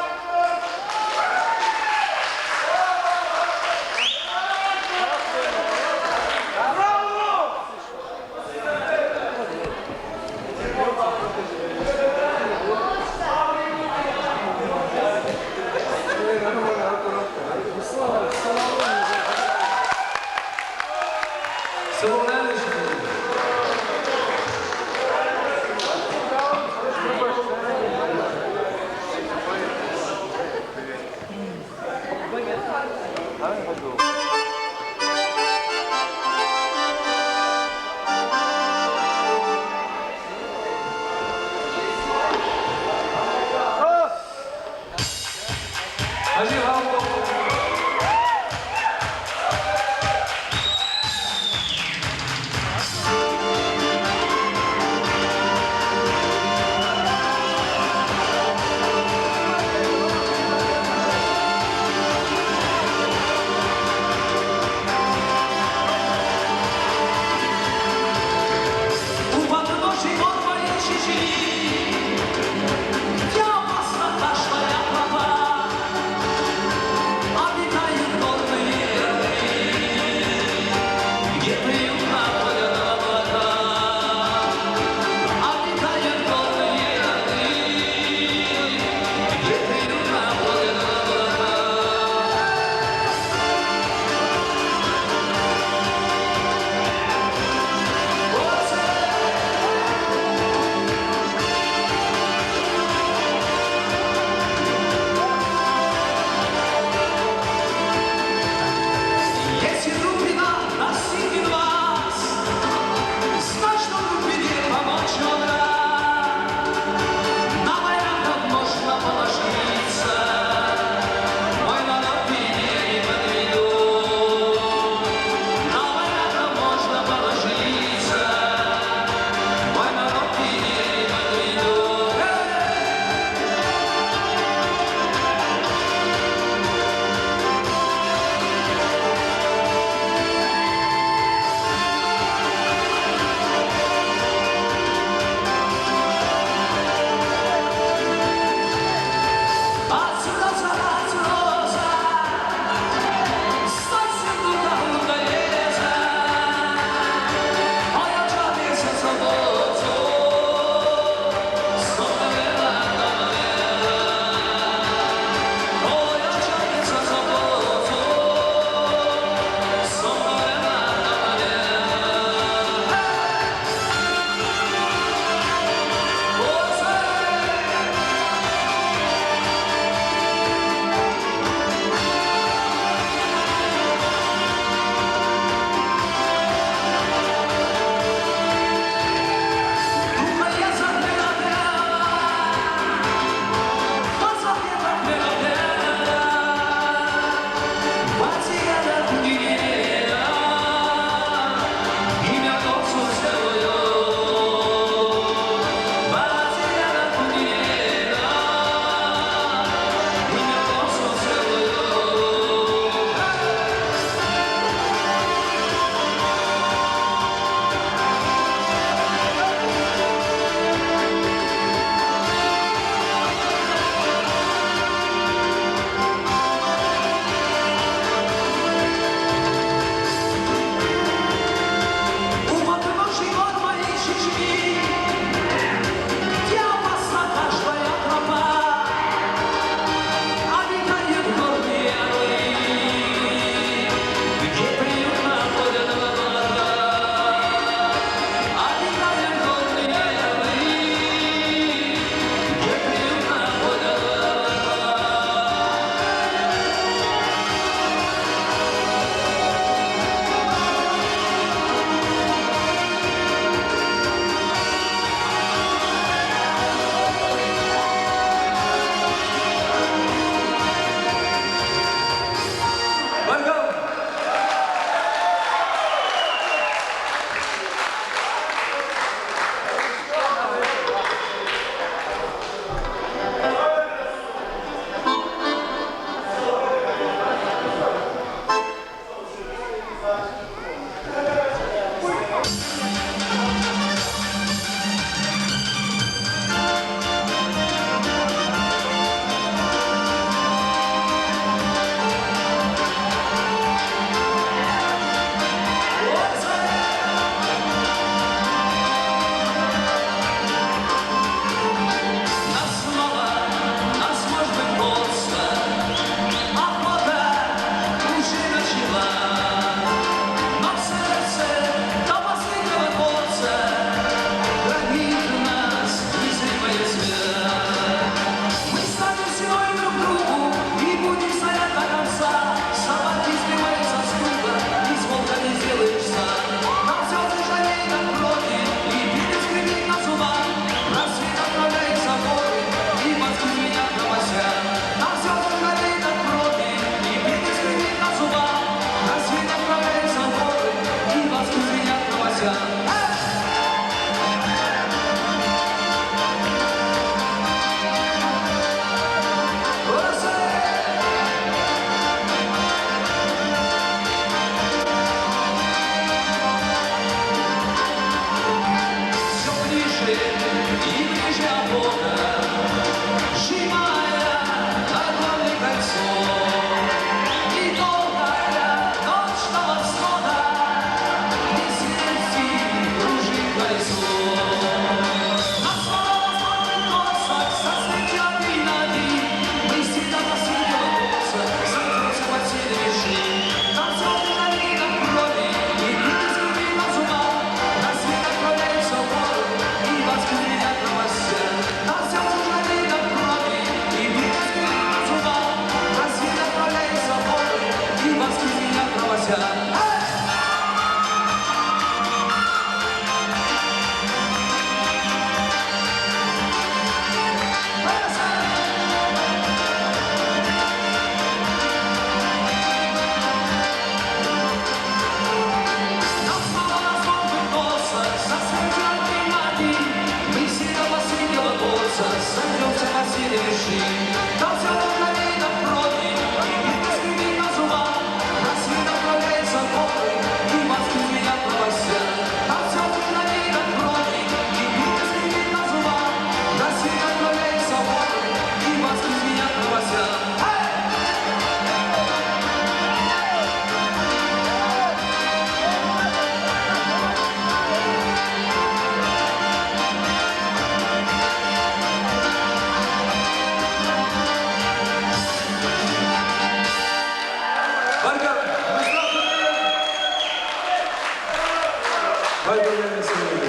Хайдовляние сегодня.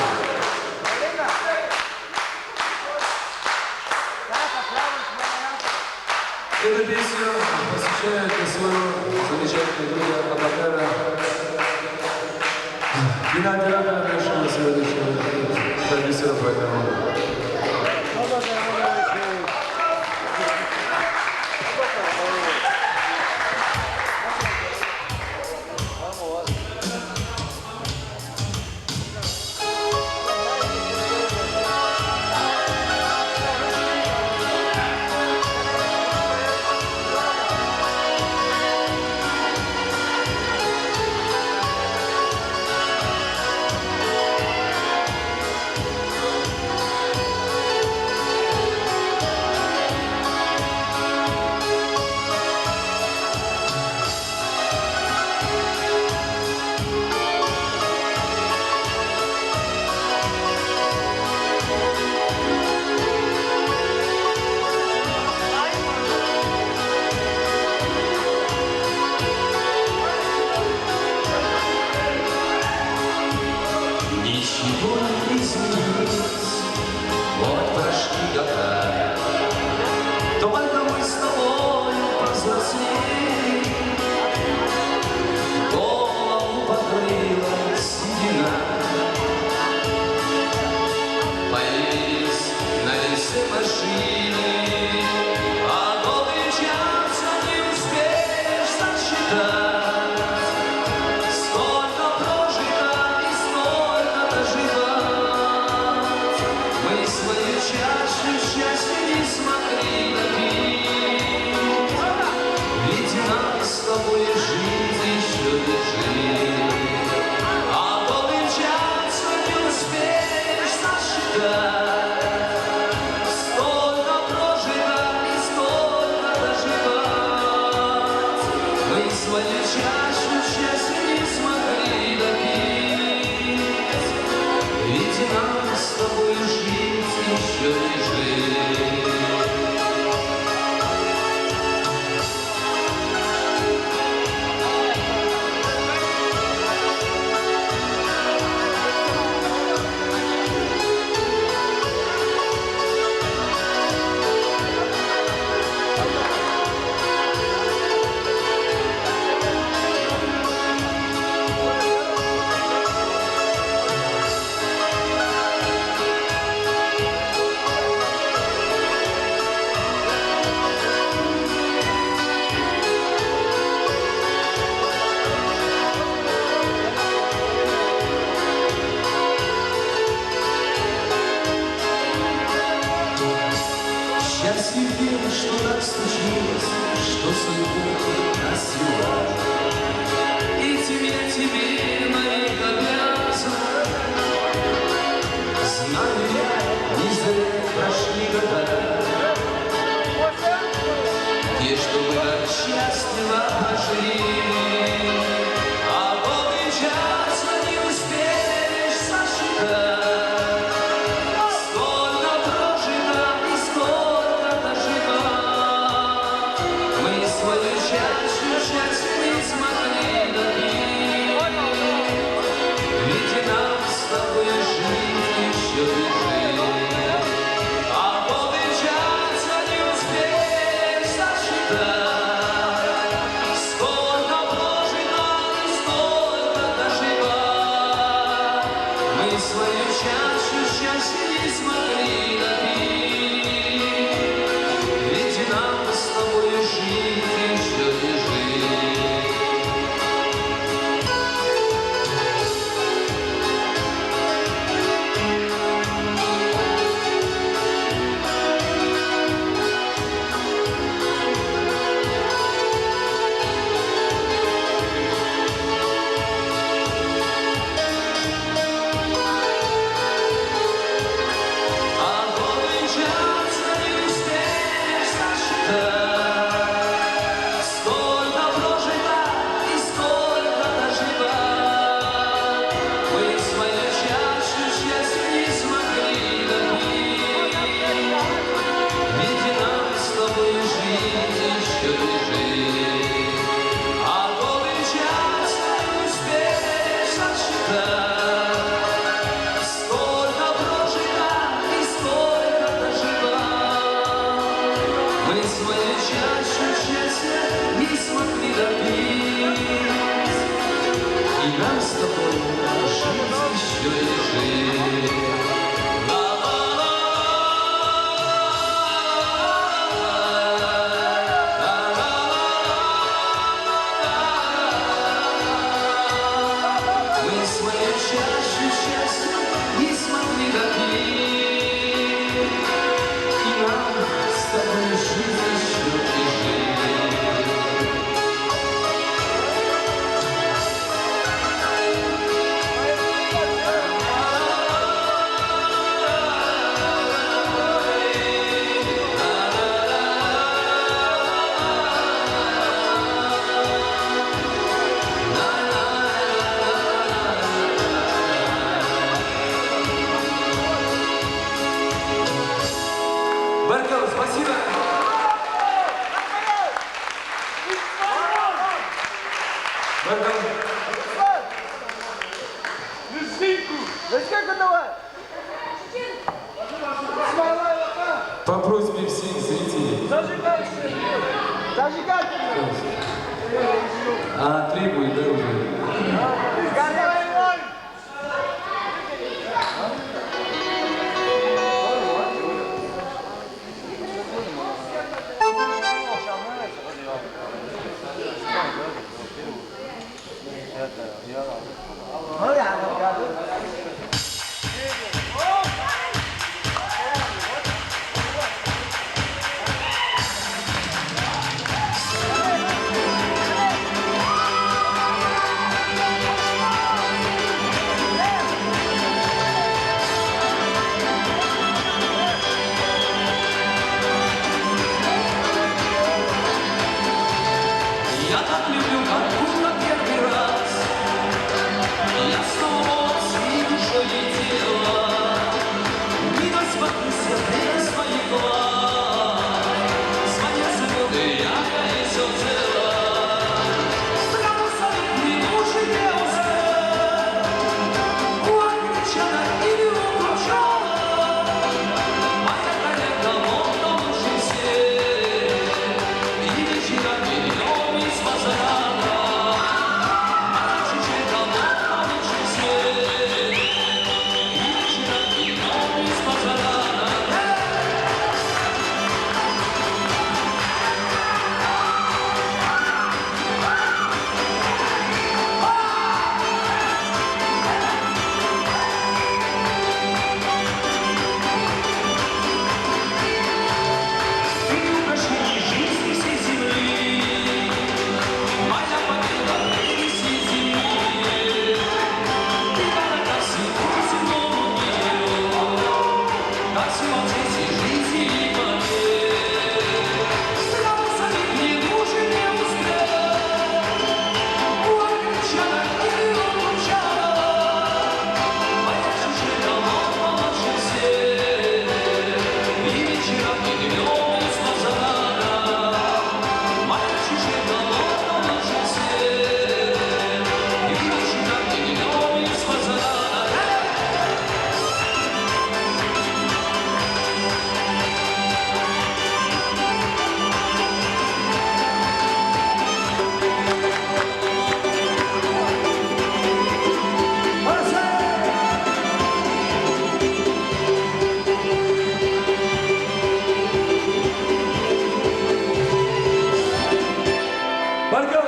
Эту песню посвящаю для своего замечательного друга Абакара, генерал-директора нашего сегодняшнего продюсера программы. Ничего не изменилось, вот прошли года, только мы с тобой повзрослели, голову покрыла седина, появились на лесе машины, а годы мчатся, не успеешь сосчитать. Чашу счастья не смогли напить, ведь нам с тобой жить еще лежит. А годы мчатся, не успеешь сосчитать, столько прожито и столько доживать. Мы свою чашу счастья не смогли допить, ведь нам с тобой жить еще лежит. все лежит. Мы свою чашу счастья не смогли допить, и нам с тобой жизнь еще и жить. Баркал, спасибо. Баркал. Зачем давай? По просьбе всех зрителей. Зажигательный. А, требует, да, уже? Горячий. Я так люблю, как будто первый раз. Я снова всей душой летела, мимо споткнулся без своих глаз. Свои звезды ярко и все цело. Странно совет не нужен мне успех. У англичана или у кручала моя коллега ловко лучше всех. И вечерами днем из Базарана моя чечетка ловко лучше всех. И вечерами днем из Базарана. Ты украшение жизни всей земли, моя победа и всей земли. Ты дорога всему земному миру, как всего цвете жизни и побед. Странно совет не нужен мне успех. У англичана или у кручала моя чужая ловко лучше всех. И вечерами днем из Базарана моя чужая ловко лучше всех. И вечерами днем из Базарана. Баркал.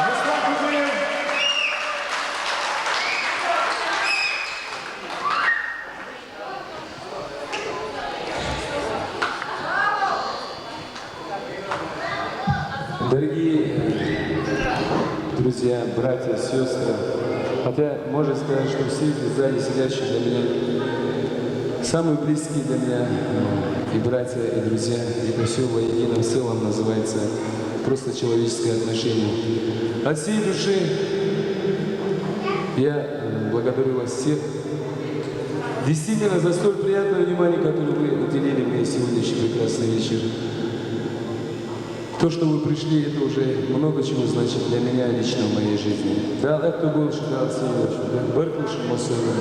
Руслан Кукулин. Дорогие друзья, братья, сестры, хотя можно сказать, что все здесь в зале сидящие для меня, самые близкие для меня и братья, и друзья, это все воедино в целом называется просто человеческое отношение. От всей души я благодарю вас всех действительно за столь приятное внимание, которое вы уделили мне сегодняшний прекрасный вечер. То, что вы пришли, это уже много чего значит для меня лично в моей жизни. Да, это был шикарный вечер. Да, Беркуш, Мосово.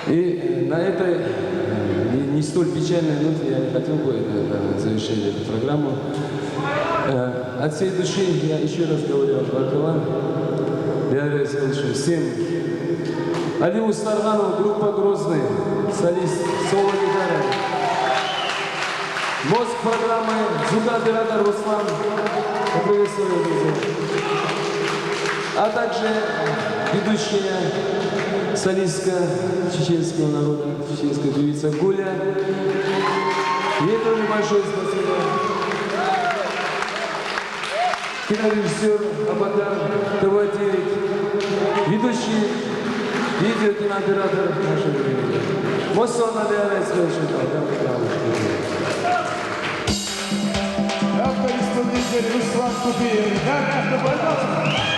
И на этой не столь печальной ноте я не хотел бы завершить эту программу. От всей души я еще раз говорю Баркалан. Я слышу всем. Алиму Старганов, группа Грозный, солист, соло-гитара. Мозг программы, звукооператор Руслан. Поприветствую, друзья. А также ведущая солистка чеченского народа, чеченская певица Гуля. Ей тоже большое спасибо. Кинорежиссер Абакар ТВ-9, ведущий видеокинооператор нашего времени. Мосон Алиарец, Автор-исполнитель Руслан Тупиев. Да, пожалуйста.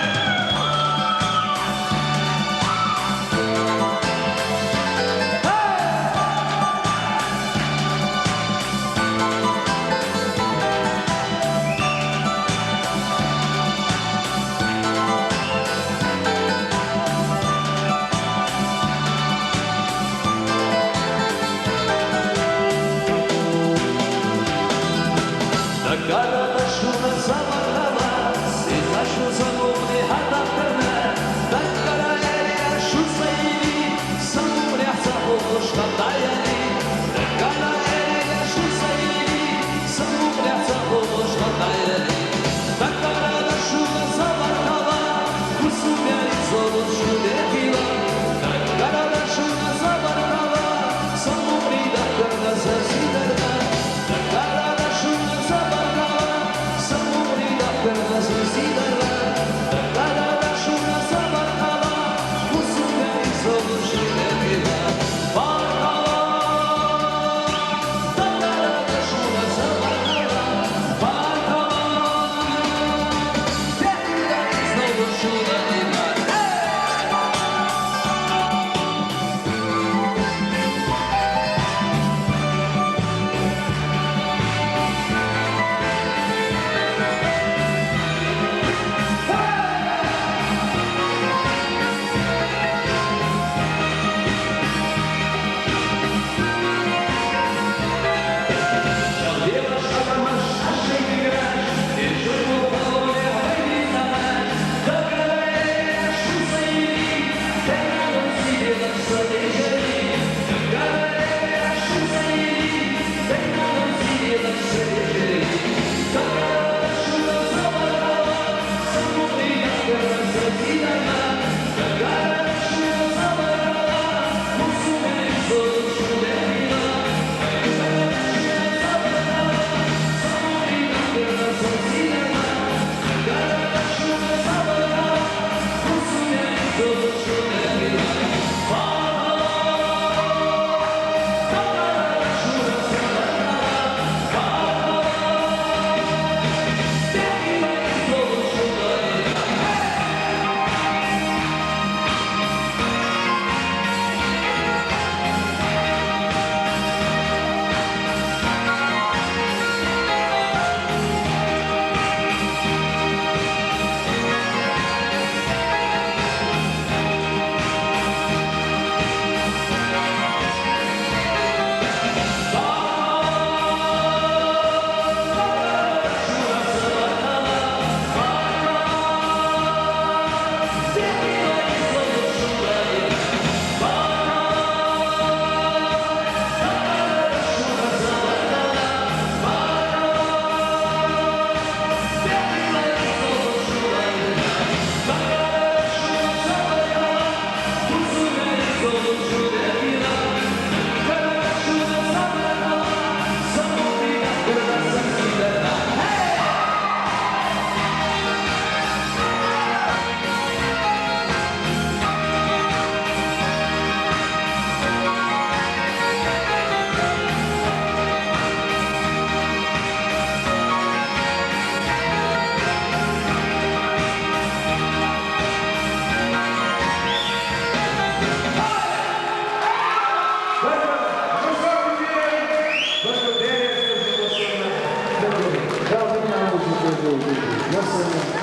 Я